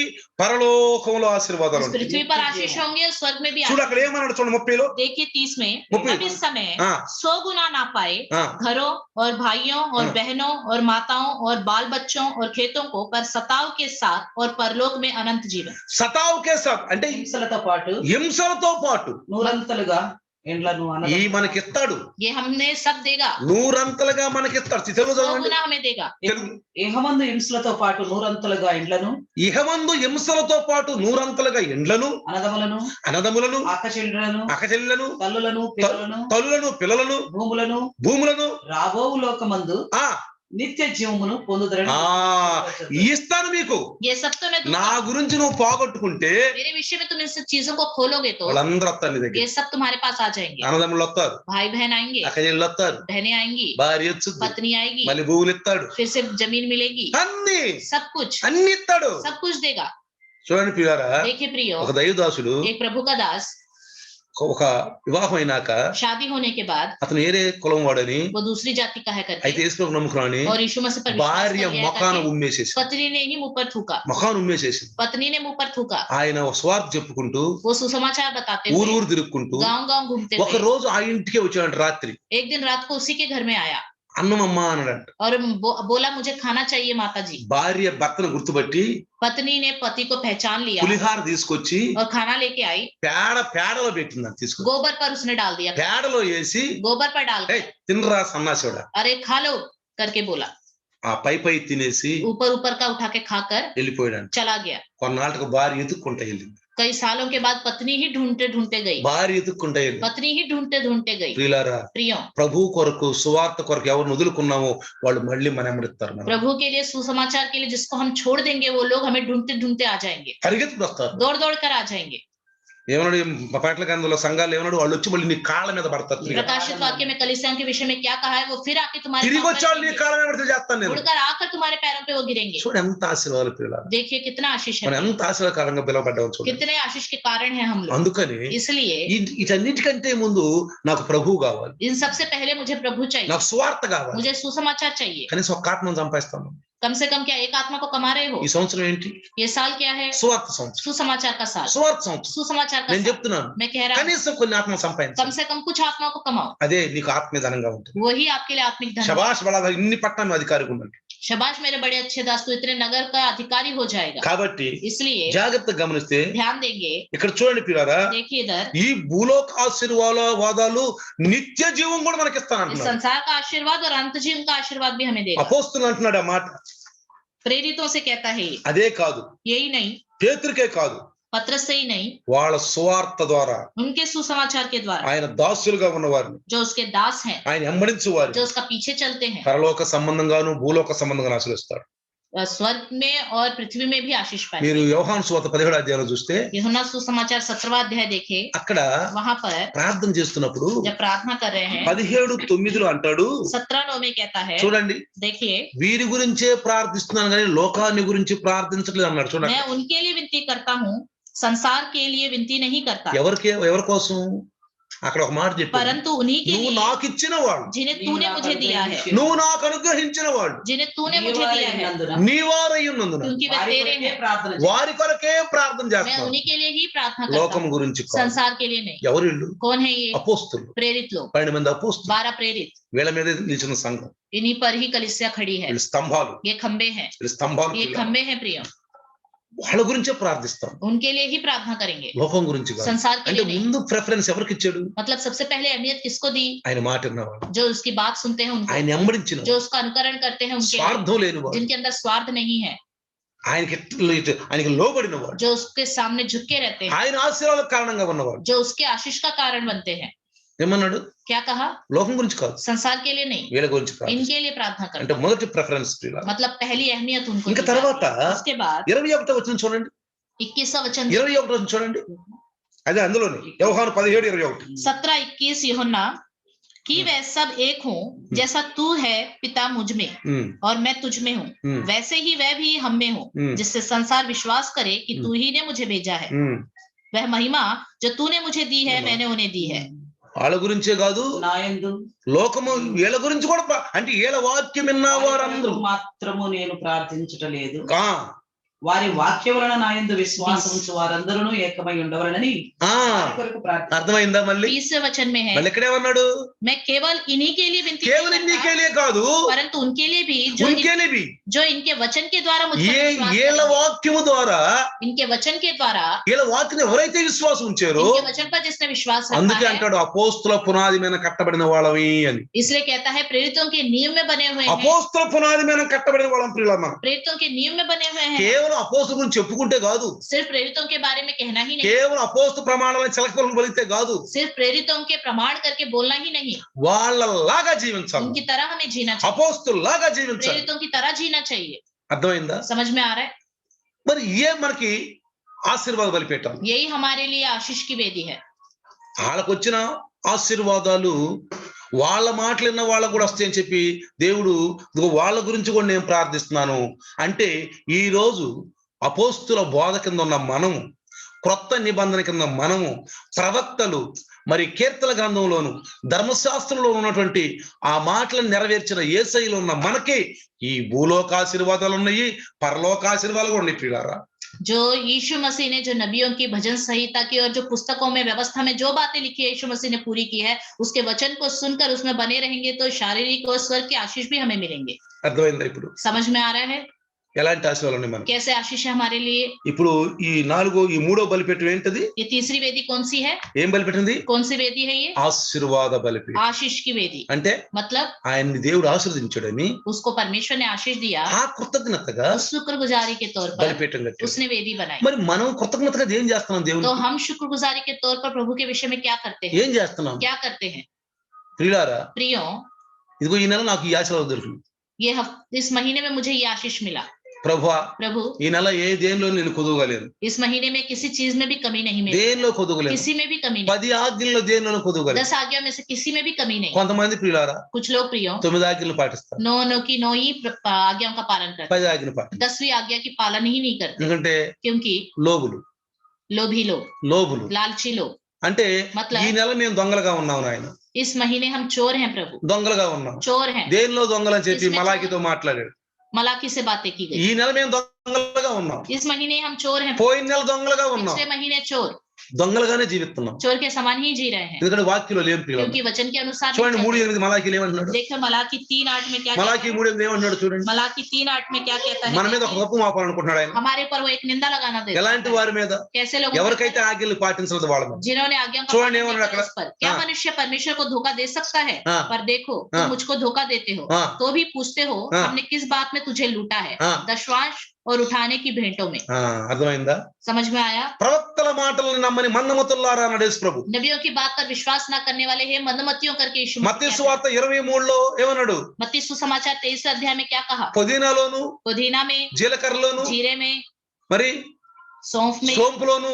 పరలోకంలో ఆశీర్వాదాలు इस ఉంటాయి. पृथ्वी पर आशीष होंगे, स्वर्ग में भी చూడు आशीष। అక్కడ ఏమన్నాడు చూడండి 30లో. देखिए 30 में, मुप्पी। अब इस समय हाँ। 100 गुना ना पाए हाँ। घरों और भाइयों और हाँ। बहनों और माताओं और बाल बच्चों और खेतों को, पर सताव के साथ और परलोक में अनंत जीवन। సతావుకే సాబ్ అంటే హింసలతో పాటు హింసలతో పాటు నూరంతలుగా ఇండ్లను ఈ మనకిస్తాడు. ये हमने सब देगा, నూరంతలుగా మనకిస్తాడు. తెలుగు 100 చదవండి. गुना हमें देगा। తెలుగు. ఇహమందు హింసలతో పాటు నూరంతలుగా ఇండ్లను, ఇహమందు హింసలతో పాటు నూరంతలుగా ఎండ్లను, అన్నదములను, అన్నదమ్ములను, అక్కచెల్లెలను, అక్కచెల్లెలను, తల్లులను, పిల్లలను, తల్లులను, పిల్లలను, భూములను రాబోవు లోకమందు ఆ నిత్య జీవమును పొందుదరని ఇస్తాను మీకు. ये सब तो मैं నా दूंगा। గురించి నువ్వు పోగొట్టుకుంటే मेरे विषय में तुम इन सब चीजों को खोलोगे तो వాళ్ళందరూ వస్తారు నీ దగ్గర. ये सब तुम्हारे पास आ जाएंगे। అన్నదమ్ములు వస్తారు, भाई बहन आएंगे, అక్కచెల్లెలు వస్తారు, बहनें आएंगी, భార్య వచ్చుద్ది, पत्नी आएगी, మళ్ళీ భూములు ఇస్తాడు, फिर से जमीन मिलेगी, అన్ని सब कुछ అన్ని ఇస్తాడు. देगा। చూడండి ప్రియారా, देखिए प्रियो, ఒక దైవదాసుడు एक प्रभु का दास ఒక వివాహం అయినాక शादी होने के बाद అతను ఏరే కులం వాడని वो दूसरी जाति का है అయితే करके యేసుప్రభు నమ్ముకున్నాని और यीशु मसीह पर विश्वास భార్య कर लिया ముఖాన करके, ఉమ్మేసేసి पत्नी ने ही मुंह पर थूका, ముఖాన్ని ఉమ్మేసేసి पत्नी ने मुंह पर थूका। ఆయన స్వార్థ చెప్పుకుంటూ वो सुसमाचार बताते ఊరు हुए ఊరు తిరుక్కుంటూ गांव गांव घूमते ఒక हुए రోజు ఆ ఇంటికే వచ్చాడు రాత్రి. एक दिन रात को उसी के घर में आया అన్నమమ్మా అన్నాడంట. और बोला मुझे खाना चाहिए माता जी। భార్య భర్తను గుర్తుపట్టి पत्नी ने पति को पहचान लिया పులిహార తీసుకొచ్చి और खाना लेके आई, పేడలో పెట్టిందని తీసుకుని गोबर पर उसने डाल दिया, పేడలో వేసి गोबर पर डाल "ఏయ్, कर, తినరా సన్నాసుడా." अरे खा लो करके बोला, ఆ పై తినేసి ऊपर ऊपर का उठा के खाकर వెళ్ళిపోయాడు. चला गया। కొన్నాళ్ళకు భార్య ఎత్తుక్కుంటా వెళ్ళింది. कई सालों के बाद पत्नी ही ढूंढते ढूंढते गई, భార్య ఎత్తుక్కుంటా వెళ్ళింది. पत्नी ही ढूंढते ढूंढते गई। ప్రియులారా, प्रियो, ప్రభు కొరకు సువార్త కొరకు ఎవరు వదులుకున్నామో వాళ్ళు మళ్ళీ మన ఎమ్మడిస్తారు. प्रभु के लिए सुसमाचार के लिए जिसको हम छोड़ देंगे वो लोग हमें ढूंढते ढूंढते आ जाएंगे, పరిగెత్తుకు వస్తారు. दौड़ दौड़ कर आ जाएंगे। ఏమన్నాడు పాటల గ్రంథంలో సంఘాలు ఏమన్నాడు, వాళ్ళు వచ్చి మళ్ళీ నీ కాళ్ళ మీద పడతారు. प्रकाशित वाक्य में कलीसियाओं के विषय में क्या कहा है, वो फिर आके तुम्हारे తిరిగి पाँव వచ్చి पर వాళ్ళు నీ गिरेंगे, కాళ్ళ మీద పడితే చేస్తాను నేను. उड़कर आकर तुम्हारे पैरों पे वो गिरेंगे। చూడు ఎంత ఆశీర్వాదాలు ప్రియులారా, देखिए कितना आशीष మనం है, ఎంత ఆశీర్వాదకరంగా పిలువబడ్డాం చూడండి. कितने आशीष के कारण है हम लोग। అందుకని इसलिए వీటన్నిటికంటే ముందు నాకు ప్రభు కావాలి, इन सबसे पहले मुझे प्रभु चाहिए, నాకు సువార్త కావాలి. मुझे सुसमाचार चाहिए। కనీసం ఒక ఆత్మను సంపాదిస్తాను. कम से कम क्या एक आत्मा को कमा रहे हो? ఈ సంవత్సరం ఏంటి? ये साल क्या है? సువార్త సంవత్సరం. सुसमाचार का साल, సువార్త సంవత్సరం. सुसमाचार का నేను साल। చెప్తున్నాను, मैं कह रहा हूँ కనీసం కొన్ని ఆత్మ कम సంపాదించాలి. से कम कुछ आत्माओं को कमाओ, అదే నీకు ఆత్మీయధనంగా ఉంటుంది. वही आपके लिए आत्मिक धन है। శబాష్ బలాగా ఇన్ని పట్టణ అధికారి ఉండండి. शबाश मेरे बड़े अच्छे दास, तो इतने नगर का अधिकारी हो जाएगा। కాబట్టి इसलिए జాగ్రత్తగా గమనిస్తే ध्यान देंगे, ఇక్కడ చూడండి పిల్లారా, देखिए इधर ఈ భూలోక ఆశీర్వాదాలు నిత్య జీవం కూడా మనకి इस ఇస్తానంటున్నాడు. संसार का आशीर्वाद और अंत जीवन का आशीर्वाद भी हमें देगा। అపోస్తులు అంటున్నాడు ఆ మాట. प्रेरितों से कहता है ये। అదే కాదు, यही नहीं, పేతురుకే కాదు, पत्रस से ही नहीं, వాళ్ళ సువార్త ద్వారా उनके सुसमाचार के द्वारा ఆయన దాసులుగా ఉన్న వారిని, जो उसके दास हैं, ఆయన వెంబడించు వారిని जो उसका पीछे चलते हैं, పరలోక సంబంధంగాను భూలోక సంబంధంగా ఆశీర్వదిస్తాడు. स्वर्ग में और पृथ्वी में भी आशीष पाए। మీరు యోహాను సువార్త 17వ అధ్యాయంలో చూస్తే यूहन्ना सुसमाचार 17वां अध्याय देखे, అక్కడ वहां पर ప్రార్థన చేస్తున్నప్పుడు जब प्रार्थना कर रहे हैं 17:9 అంటాడు. 17:9 में कहता है, చూడండి, देखिए వీరి గురించే ప్రార్థిస్తున్నాను కానీ లోకాన్ని గురించి ప్రార్థించట్లేదు అన్నాడు. చూడండి, मैं उनके लिए विनती करता हूँ, संसार के लिए विनती नहीं करता। ఎవరి కోసం? అక్కడ ఒక మాట చెప్పాడు, परंतु उन्हीं के నువ్వు लिए నాకు ఇచ్చిన వాడు, जिन्हें तूने मुझे दिया है, నువ్వు నాకు అనుగ్రహించిన వాడు, जिन्हें तूने मुझे दिया है, నీ వారై ఉన్నందున क्योंकि वे तेरे हैं, ప్రార్థన వారి కొరకే ప్రార్థన मैं చేస్తాను. उन्हीं के लिए ही प्रार्थना करता లోకం हूँ, గురించి కాదు. संसार के लिए नहीं। ఎవరు వీళ్ళు? कौन है ये? అపోస్తులు, प्रेरित लोग, 12 మంది అపోస్తులు. 12 प्रेरित, వీళ్ళ మీద నిలిచిన సంఘం, इन्हीं पर ही कलीसिया खड़ी है। వీళ్ళ స్తంభాలు, ये खंबे हैं, వీళ్ళ స్తంభాలు, ये खंबे हैं प्रिय, వాళ్ళ గురించే ప్రార్థిస్తాం, उनके लिए ही प्रार्थना करेंगे, లోకం గురించి కాదు. संसार के అంటే लिए नहीं। ముందు ప్రిఫరెన్స్ ఎవరికి ఇచ్చాడు? मतलब सबसे पहले अहमियत किसको दी? ఆయన మాట విన్నవాడు, जो उसकी बात सुनते हैं उनको, ఆయన వెంబడించిన, जो उसका अनुकरण करते हैं उनके लिए, స్వార్థం లేనివాడు, जिनके अंदर स्वार्थ नहीं है, ఆయనకి లోబడిన వాడు, जो उसके सामने झुके रहते हैं, ఆయన ఆశీర్వాదాలకు కారణంగా ఉన్నవాడు. जो उसके आशीष का कारण बनते हैं। ఏమన్నాడు? क्या कहा? లోకం గురించి కాదు, संसार के लिए नहीं, వీళ్ళ గురించి కాదు. इनके लिए प्रार्थना అంటే करना, మొదటి ప్రిఫరెన్స్. मतलब पहली अहमियत उनको ఇంకా दी जाती తర్వాత है। उसके बाद 21వ వచనం చూడండి, 21वां वचन, 21వ వచనం చూడండి, అదే అందులోనే యోహాను 17:21. 17-21 यूहन्ना कि वह सब एक हों जैसा तू है पिता मुझ में और मैं तुझ में हूँ, वैसे ही वह भी हम में हो, जिससे संसार विश्वास करे कि तू ही ने मुझे भेजा है। वह महिमा जो तूने मुझे दी है मैंने उन्हें दी है। వాళ్ళ గురించే కాదు, నాయందు లోకము వీళ్ళ గురించి కూడా అంటే వీళ్ళ వాక్యం విన్న వారందరూ మాత్రము నేను ప్రార్థించటలేదు, ఆ వారి వాక్య వలన నాయందు విశ్వాసం ఉంచు వారందరూ ఏకమై ఉండవలనని కొరకు ప్రార్థన. అర్థమైందా? మళ్ళీ 20वें वचन में है, మళ్ళీ ఎక్కడేమన్నాడు? मैं केवल इन्हीं के लिए विनती కేవలం नहीं करता, నీకేలే కాదు, परंतु उनके लिए भी ఉనికేలేవి, जो इनके वचन के द्वारा मुझ पर विश्वास వీళ్ళ करेंगे। వాక్యము ద్వారా, इनके वचन के द्वारा, వీళ్ళ వాక్యం ఎవరైతే విశ్వాసం ఉంచారో, इनके वचन पर जिसने विश्वास అందుకే रखा है, అంటాడు అపోస్తుల పునాది మీద కట్టబడిన వాళ్ళవి అని. इसलिए कहता है प्रेरितों के नियम में बने हुए हैं, అపోస్తుల పునాది మీద కట్టబడిన వాళ్ళం ప్రియులమ్మ. प्रेरितों के नियम में बने हुए हैं। కేవలం అపోస్తుల గురించి చెప్పుకుంటే కాదు, सिर्फ प्रेरितों के बारे में कहना ही नहीं, కేవలం అపోస్తు ప్రమాణాలను చిలకలను బలితే కాదు, सिर्फ प्रेरितों के प्रमाण करके बोलना ही नहीं, వాళ్ళలాగా జీవించాలి, उनकी तरह हमें जीना चाहिए, అపోస్తుల్లాగా జీవించాలి. प्रेरितों की तरह जीना चाहिए। అర్థమైందా? समझ में आ रहा है? మరి ఏ మనకి ఆశీర్వాద బలిపీఠాలు, यही हमारे लिए आशीष की वेदी है। వాళ్ళకు వచ్చిన ఆశీర్వాదాలు వాళ్ళ మాటలు విన్న వాళ్ళకు కూడా వస్తాయని చెప్పి దేవుడు వాళ్ళ గురించి కూడా నేను ప్రార్థిస్తున్నాను అంటే, ఈ రోజు అపోస్తుల బోధ కింద ఉన్న మనము, క్రొత్త నిబంధన కింద మనము, ప్రవక్తలు మరి కీర్తన గ్రంథంలోను ధర్మశాస్త్రంలో ఉన్నటువంటి ఆ మాటలను నెరవేర్చిన యేసయ్యలో ఉన్న మనకి ఈ భూలోక ఆశీర్వాదాలు ఉన్నాయి, పరలోక ఆశీర్వాదాలు కూడా ఉన్నాయి ప్రియులారా. जो यीशु मसीह ने जो नबियों की भजन संहिता की और जो पुस्तकों में व्यवस्था में जो बातें लिखी है यीशु मसीह ने पूरी की है, उसके वचन को सुनकर उसमें बने रहेंगे तो शारीरिक और स्वर्ग के आशीष भी हमें मिलेंगे। అర్థమైందా? ఇప్పుడు समझ में आ रहा है ఎలాంటి ఆశీర్వాదాలు ఉన్నాయి మనకి? कैसे आशीष है हमारे लिए? ఇప్పుడు ఈ మూడో బలిపీఠం ఏంటది? ये तीसरी वेदी कौन सी है? ఏం బలిపీఠంది? कौन सी वेदी है ये? ఆశీర్వాద బలిపీఠం. आशीष की वेदी అంటే मतलब ఆయన్ని దేవుడు ఆశీర్వదించాడని उसको परमेश्वर ने आशीष दिया, ఆ కృతజ్ఞతగా उस शुक्रगुजारी के तौर पर బలిపీఠం కట్టాడు. उसने वेदी बनाई। మరి మనం కృతజ్ఞతగా ఏం చేస్తున్నాం तो దేవునికి? हम शुक्रगुजारी के तौर पर प्रभु के विषय में क्या करते हैं? ఏం చేస్తున్నాం क्या करते हैं ప్రియులారా? प्रियो? ఇదిగో ఈ నెల నాకు ఈ ఆశీర్వాదం దొరికింది. इस महीने में मुझे ये आशीष मिला। ప్రభువా, प्रभु ఈ నెల దేనిలో నేను కొదువగలేను, इस महीने में किसी चीज में भी कमी नहीं मिली, దేనిలో కొదువగలేను, किसी में भी कमी नहीं, 10 ఆజ్ఞల్లో దేనిలోనూ కొదువగలేను. 10 आज्ञा में से किसी में भी कमी नहीं। కొంతమంది ప్రియులారా कुछ लोग प्रियो 9 ఆజ్ఞలు పాటిస్తారు, 9 की 9 ही आज्ञाओं का पालन करते 10 ఆజ్ఞలు పాటిస్తారు. 10वीं आज्ञा की पालन ही नहीं करते, ఎందుకంటే क्योंकि లోబులు लोभी लोग, लालची लोग। అంటే मतलब ఈ నెల మేము దొంగలుగా ఉన్నాం నాయన, इस महीने हम चोर हैं प्रभु, దొంగలుగా ఉన్నాం. चोर हैं। దేనిలో దొంగలని చెప్పి इसमें మలాకితో మాట్లాడాడు. मलाकी से बातें की गई। ఈ నెల మేము దొంగలుగా ఉన్నాం, इस महीने हम चोर हैं, పోయిన నెల దొంగలుగా ఉన్నాం, पिछले महीने चोर, దొంగలుగానే జీవిస్తున్నాం. चोर के समान ही जी रहे हैं, ఎందుకంటే వాక్యంలో లేని ప్రియులు. क्योंकि वचन के अनुसार नहीं చూడండి चलते। 3:8 మలాకీలు ఏమంటున్నాడు? देखो मलाकी 3:8 में क्या మలాకీ कहता है? 3:8 ఏమంటున్నాడు చూడండి. मलाकी 3:8 में क्या कहता है? మన మీద ఒక తప్పు మాపాలనుకుంటున్నాడు ఆయన. हमारे ऊपर वो एक निंदा लगाना देता ఎలాంటి है। వారి మీద? कैसे लोग ఎవరికైతే ఆజ్ఞలు పాటించలేదు వాళ్ళ మీద. जिन्होंने आज्ञा का చూడండి पालन नहीं ఏమన్నాడు किया అక్కడ? उस पर। क्या हाँ। मनुष्य परमेश्वर को धोखा दे सकता है? हाँ। पर देखो हाँ। तुम मुझको धोखा देते हो, हाँ। तो भी पूछते हो हाँ। हमने किस बात में तुझे लूटा है? हाँ। दशवांश और उठाने की भेंटों में। అర్థమైందా? समझ में आया? ప్రవక్తల మాటలను నమ్మని మందమతుల్లారా అన్నాడు యేసు ప్రభు. नबियों की बात पर विश्वास न करने वाले हैं मंदमतियों करके यीशु मसीह మత్తయి कहता है। సువార్త 23లో ఏమన్నాడు? मत्ती सुसमाचार 23 अध्याय में क्या कहा? పుదీనాలోను, पुदीना में, జీలకర్రలోను, जीरे में, మరి सौंफ में, సోంపులోను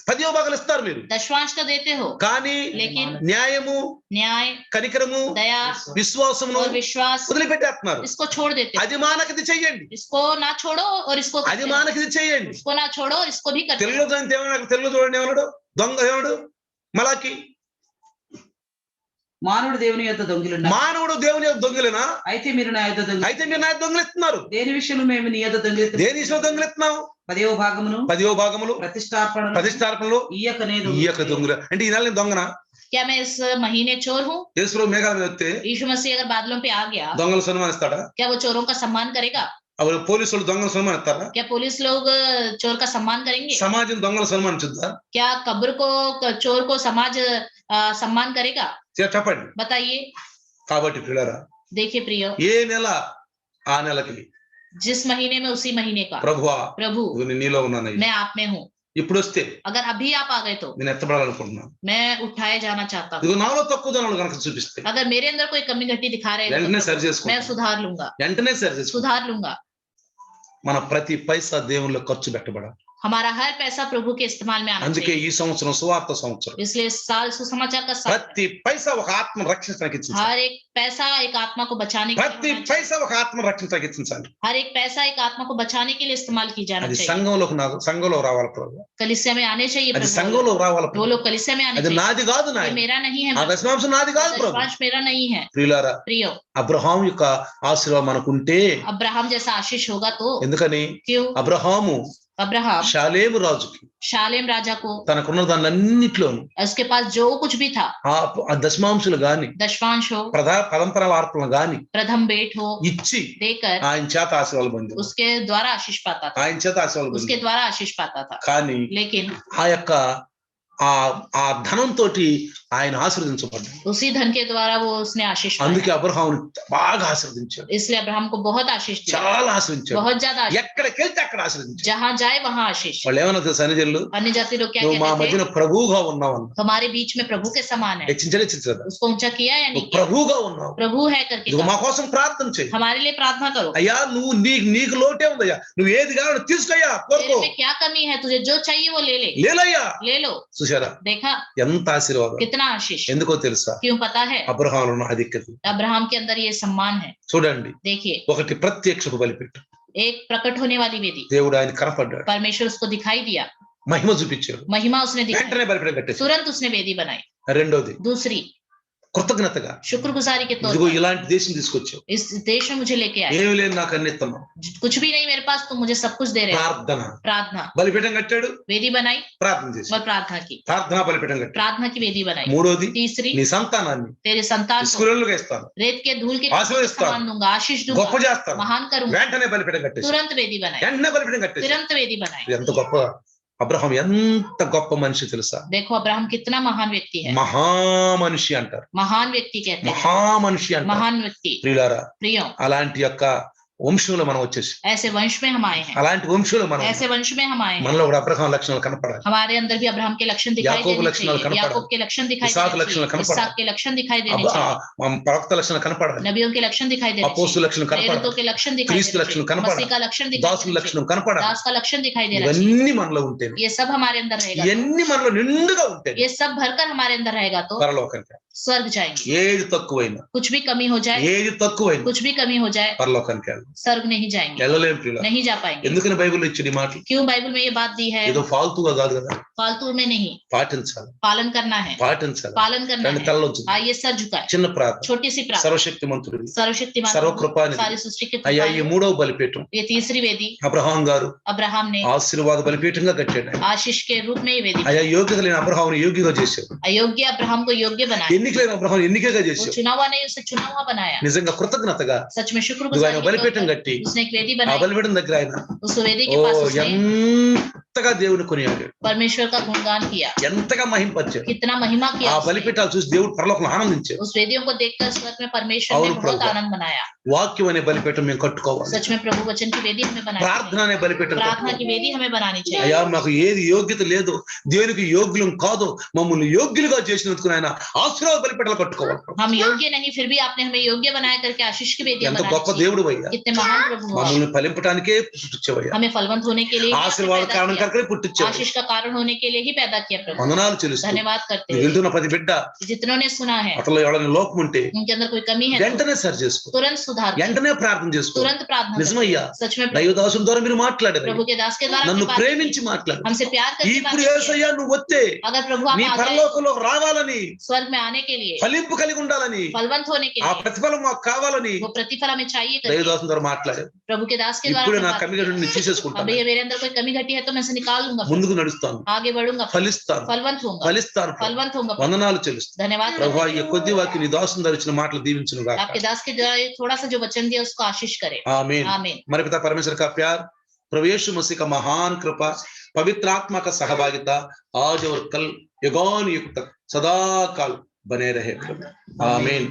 10వ భాగాలు ఇస్తారు మీరు. दशवांश तो देते हो, కానీ लेकिन న్యాయము, न्याय, కనికరము, दया విశ్వాసమును और विश्वास వదిలిపెట్టేస్తున్నారు. इसको छोड़ देते हो। అది మానకిది చెయ్యండి, इसको ना छोड़ो और इसको అది करते रहो। మానకిది చెయ్యండి. इसको ना छोड़ो और इसको भी करते తెలుగులో रहो। చూడండి ఏమన్నాడు? తెలుగులో చూడండి ఏమన్నాడు? దొంగ ఏమన్నాడు? మలాకి మానవుడు దేవుని యొద్ద దొంగిలున్నాడు. మానవుడు దేవుని యొక్క దొంగలేనా? అయితే మీరు నా యొద్ద దొంగిలి. అయితే మీరు నా యొక్క దొంగలిస్తున్నారు. దేని విషయంలో మేము నీ యొద్ద దొంగిలి? దేని విషయంలో దొంగలిస్తున్నావు? 10వ భాగమును, 10వ భాగములు, ప్రతిష్టార్పణలో ఈ యొక్క దొంగలు. అంటే ఈ నెల నేను దొంగనా? क्या मैं इस महीने चोर हूँ? యేసు ప్రభు మేఘాల మీద వస్తే यीशु मसीह अगर बादलों पे आ गया, దొంగలు సన్మానిస్తాడా? क्या वो चोरों का सम्मान करेगा? అప్పుడు పోలీసులు దొంగలు సన్మానిస్తారా? क्या पुलिस लोग चोर का सम्मान करेंगे? సమాజం దొంగలు సన్మానించుద్దా? क्या कब्र को, चोर को समाज सम्मान करेगा? చెప్పండి. बताइए. కాబట్టి ప్రియులారా, देखिए प्रियो, ఏ నెల ఆ నెలకి जिस महीने में उसी महीने का ప్రభువా प्रभु నేను నీలో ఉన్నానయ్యా, मैं आप में हूँ. ఇప్పుడు వస్తే अगर अभी आप आ गए तो నేను ఎత్తబడాలనుకుంటున్నాను. मैं उठाया जाना चाहता हूँ. ఇదిగో నాలో తక్కువ దనాలు కనుక చూపిస్తే अगर मेरे अंदर कोई कमी घटी दिखा रहे వెంటనే हैं సరి तो मैं చేసుకుంటాను. सुधार लूंगा, వెంటనే సరి చేసుకుంటాను. सुधार लूंगा. మన ప్రతి పైసా దేవునిలో ఖర్చు పెట్టబడాలి. हमारा हर पैसा प्रभु के इस्तेमाल में आना అందుకే चाहिए. ఈ సంవత్సరం సువార్త సంవత్సరం. इसलिए इस साल सुसमाचार का साल, ప్రతి పైసా ఒక ఆత్మను రక్షించడానికి ఇచ్చించాలి. हर एक पैसा एक आत्मा को बचाने के लिए ప్రతి होना चाहिए. పైసా ఒక ఆత్మను రక్షించడానికి ఇచ్చించాలి. हर एक पैसा एक आत्मा को बचाने के लिए इस्तेमाल की जाना అది चाहिए. సంఘంలో రావాలి ప్రభు. कलीसिया में आने चाहिए అది प्रभु. సంఘంలో రావాలి वो ప్రభు. लोग कलीसिया में आने అది चाहिए. నాది కాదు ये నాయన. मेरा नहीं है, ఆ దశమాంశం నాది కాదు ప్రభు. दशमांश मेरा नहीं है. ప్రియులారా, प्रियो, అబ్రహాము యొక్క ఆశీర్వాదం మనకుంటే, अब्राहम जैसा आशीष होगा तो ఎందుకని क्यों? అబ్రహాము अब्राहम షాలేము రాజుకి शालेम राजा को, తనకున్న దానిన్నిట్లోను उसके पास जो कुछ भी था, ఆ దశమాంశులు గాని दशवांश हो, పరంపర వార్తలు గాని प्रथम बेट हो, ఇచ్చి देकर ఆయన చేత ఆశీర్వాదాలు పొంది, उसके द्वारा आशीष पाता था. ఆయన చేత ఆశీర్వాదాలు उसके పొంది. द्वारा आशीष पाता था. కానీ लेकिन ఆ యొక్క ఆ ధనంతో ఆయన ఆశీర్వదించబడ్డాడు. उसी धन के द्वारा वो उसने आशीष అందుకే पाया. అబ్రహాముని బాగా ఆశీర్వదించాడు. इसलिए अब्राहम को बहुत आशीष दिया, చాలా ఆశీర్వదించాడు. बहुत ज्यादा आशीष. ఎక్కడికి వెళ్తే అక్కడ ఆశీర్వదించాడు. जहाँ जाए वहाँ आशीष. వాళ్ళు ఏమన్నా తెలుసా సన్నిజనులు? अन्य जाति लोग क्या నువ్వు మా कहते थे? మధ్యన ప్రభువుగా ఉన్నావన్న. हमारे बीच में प्रभु के समान है. హెచ్చించదా? उसको ऊंचा किया या नहीं నువ్వు किया? ప్రభువుగా ఉన్నావు. प्रभु है करके ఇదిగో మా कहा. కోసం ప్రార్థన చేయి. हमारे लिए प्रार्थना करो. అయ్యా నువ్వు నీకు లోటే ఉందయ్యా, నువ్వు ఏది కావాలో తీసుకోయ్యా, కోరుకో, तेरे में क्या कमी है? तुझे जो चाहिए वो ले ले. లేలయ్యా. ले लो. చూసారా देखा ఎంత ఆశీర్వాదం? कितना आशीष. ఎందుకో తెలుసా? क्यों पता है? అబ్రహాములో ఉన్న ఆధిక్యత अब्राहम के अंदर ये सम्मान है. చూడండి. देखिए, ఒకటి ప్రత్యక్షపు బలిపెట్టు. एक प्रकट होने वाली वेदी, దేవుడు ఆయన కనపడ్డాడు, परमेश्वर उसको दिखाई दिया, మహిమ చూపించాడు, महिमा उसने दिखाई, వెంటనే బలిపీఠం కట్టేసి. तुरंत उसने वेदी बनाई. రెండోది दूसरी, కృతజ్ఞతగా, शुक्रगुजारी के तौर ఇదిగో पर ఇలాంటి దేశం తీసుకొచ్చావు, इस देश में मुझे लेके आए. ఏమి లేదు నాకు అన్ని ఇస్తున్నావు. कुछ भी नहीं मेरे पास, तुम मुझे सब कुछ दे रहे हो. ప్రార్థన, प्रार्थना, బలిపీఠం కట్టాడు, वेदी बनाई ప్రార్థన చేసి और प्रार्थना की. ప్రార్థనా బలిపీఠం కట్టాడు. प्रार्थना की वेदी बनाई. మూడోది तीसरी, నీ సంతానాన్ని तेरे संतान को ఇస్రాయేలుగా ఇస్తాను, रेत के धूल के आशीर्वदिस्तानु. समान दूंगा, आशीष గొప్ప दूंगा, చేస్తాను. महान करूंगा. వెంటనే బలిపీఠం కట్టేసి, तुरंत वेदी बनाई, వెంటనే బలిపీఠం కట్టేసి. तुरंत वेदी बनाई. ఎంత గొప్ప అబ్రహాం, ఎంత గొప్ప మనిషి తెలుసా? देखो अब्राहम कितना महान व्यक्ति है. మహామనిషి అంటారు, महान व्यक्ति कहते हैं, మహామనిషి అంటారు. महान व्यक्ति. ప్రియులారా, प्रियो, అలాంటి యొక్క వంశంలో మనం వచ్చేసి, ऐसे वंश में हम आए हैं, అలాంటి వంశంలో మనం ऐसे वंश में हम आए हैं. మనలో కూడా అబ్రహాం లక్షణాలు కనపడాలి, हमारे अंदर भी अब्राहम के लक्षण दिखाई याकूब देने लक्षण चाहिए. कनपड़ा। याकूब के लक्षण दिखाई इसाक देने लक्षण चाहिए. कनपड़ा। इसाक के लक्षण दिखाई देने चाहिए. ప్రవక్త లక్షణాలు కనపడాలి, नबियों के लक्षण दिखाई देने అపోస్తల चाहिए. లక్షణం प्रेरितों కనపడాలి, के लक्षण दिखाई क्रिस्त देने लक्षण चाहिए. कनपड़ा। मसीह का लक्षण दिखाई దాసుల देने లక్షణం चाहिए. కనపడాలి. दास का लक्षण दिखाई देना चाहिए. ఇవన్నీ మనలో ఉంటే, ये सब हमारे अंदर रहेगा. ఇవన్నీ మనలో నిండుగా ఉంటే ये सब भरकर हमारे अंदर रहेगा तो పరలోకానికి, स्वर्ग जाएंगे. ఏది తక్కువైనా, कुछ भी कमी हो जाए, ఏది తక్కువైనా कुछ भी कमी हो जाए, పరలోకానికి వెళ్దాం. स्वर्ग नहीं जाएंगे, వెళ్ళలేం ప్రియులారా. नहीं जा पाएंगे. ఎందుకని బైబిల్ ఇచ్చిన ఈ మాటలు? क्यों बाइबल में ये बात दी है? ఏదో ఫాల్తుగా కాదు కదా, फालतू में नहीं, పాటించాలి, पालन करना है, పాటించాలి. पालन करना రెండు है. తలలోంచు, आइए सर झुकाए, చిన్న ప్రార్థన. छोटी सी प्रार्थना. సర్వశక్తిమంతుడు, सर्वशक्तिमान सर्वकृपानिधि, सारी सृष्टि के అయ్యా ఈ कृपालु, మూడవ బలిపీఠం ये तीसरी वेदी అబ్రహాం గారు अब्राहम ने ఆశీర్వాద బలిపీఠంగా కట్టాడు. आशीष के रूप में ये वेदी, అయ్యా యోగ్యత లేని అబ్రహాంని యోగ్యంగా చేశాడు, अयोग्य अब्राहम को योग्य बनाया. ఎన్నిక లేని అబ్రహాం ఎన్నికగా वो చేశాడు. चुना हुआ नहीं, उसे चुना हुआ बनाया. నిజంగా కృతజ్ఞతగా सच में ఇదిగో शुक्रगुजारी ఆయన के బలిపీఠం तौर पर కట్టి उसने एक वेदी ఆ बनाई. బలిపీఠం దగ్గర ఆయన उस वेदी ఓ के पास उसने ఎంతగా దేవుని కొనియాడాడు, परमेश्वर का गुणगान किया, ఎంతగా మహింపరిచాడు. कितना महिमा ఆ किया उसने. బలిపీఠాలు చూసి దేవుడు పరలోకంలో ఆనందించాడు. उस वेदियों को देखकर स्वर्ग में परमेश्वर और ने बहुत प्रभु। आनंद मनाया. వాక్యం అనే బలిపీఠం మేము కట్టుకోవాలి, सच में प्रभु वचन की वेदी हमें बनानी ప్రార్థన चाहिए. అనే బలిపీఠం प्रार्थना కట్టుకోవాలి. की वेदी हमें बनानी चाहिए. అయ్యా మాకు ఏది యోగ్యత లేదు, దేవునికి యోగ్యులం కాదు, మమ్మల్ని యోగ్యులుగా చేసినందుకు ఆయన ఆశీర్వాద బలిపీఠాలు కట్టుకోవాలి. हम योग्य नहीं, फिर भी आपने हमें योग्य बनाया करके आशीष की वेदियां ఎంత बनानी గొప్ప चाहिए. దేవుడు అయ్యా, कितने महान प्रभु हो आप. మమ్మల్ని ఫలింపటానికే సృష్టించావయ్యా. हमें फलवंत होने के लिए ही आपने ఆశీర్వాద पैदा కారణంగా किया. కొరకే పుట్టించావు. आशीष का कारण होने के लिए ही पैदा किया प्रभु। వందనాలు చెల్లిస్తూ धन्यवाद करते हैं। వింటున్న ప్రతి బిడ్డ जितनों ने सुना है అతలో ఎవరైనా లోపం ఉంటే उनके अंदर कोई कमी है వెంటనే సరి చేసుకో, तुरंत सुधार करें, వెంటనే ప్రార్థన చేసుకో. तुरंत प्रार्थना करें। నిజమయ్యా, सच में దైవదాసుని ద్వారా మీరు మాట్లాడారు, प्रभु के दास के द्वारा నన్ను आपने बात ప్రేమించి की, మాట్లాడు. हमसे प्यार करके बात ఇప్పుడు की। యేసయ్యా నువ్వు వస్తే अगर प्रभु आप నీ आ जाए పరలోకంలో రావాలని, स्वर्ग में आने के लिए, ఫలింపు కలిగి ఉండాలని, फलवंत होने के ఆ लिए, ప్రతిఫలం మాకు కావాలని वो प्रतिफल हमें चाहिए करके దైవదాసుని ద్వారా మాట్లాడారు. प्रभु के दास के द्वारा ఇప్పుడు आपने నా बात కమిగా की। నేను తీసేసుకుంటాను, अभी ये मेरे अंदर कोई कमी घटी है तो मैं इसे निकाल लूंगा, ముందుకు నడుస్తాను, आगे बढ़ूंगा, ఫలిస్తాను, फलवंत होऊंगा, ఫలిస్తాను. फलवंत होऊंगा। వందనాలు చెల్లిస్తాను धन्यवाद ప్రభువా. करते ఈ కొద్ది వాక్య నీ దాసుని ద్వారా ఇచ్చిన మాటలు దీవించును గాక. आपके दास के द्वारा ये थोड़ा सा जो वचन दिया उसको आशीष करे। आमीन। आमीन। हमारे पिता परमेश्वर का प्यार, प्रभु यीशु मसीह का महान कृपा, पवित्र आत्मा का सहभागिता आज और कल युगान युग तक सदा काल बने रहे प्रभु। आमीन।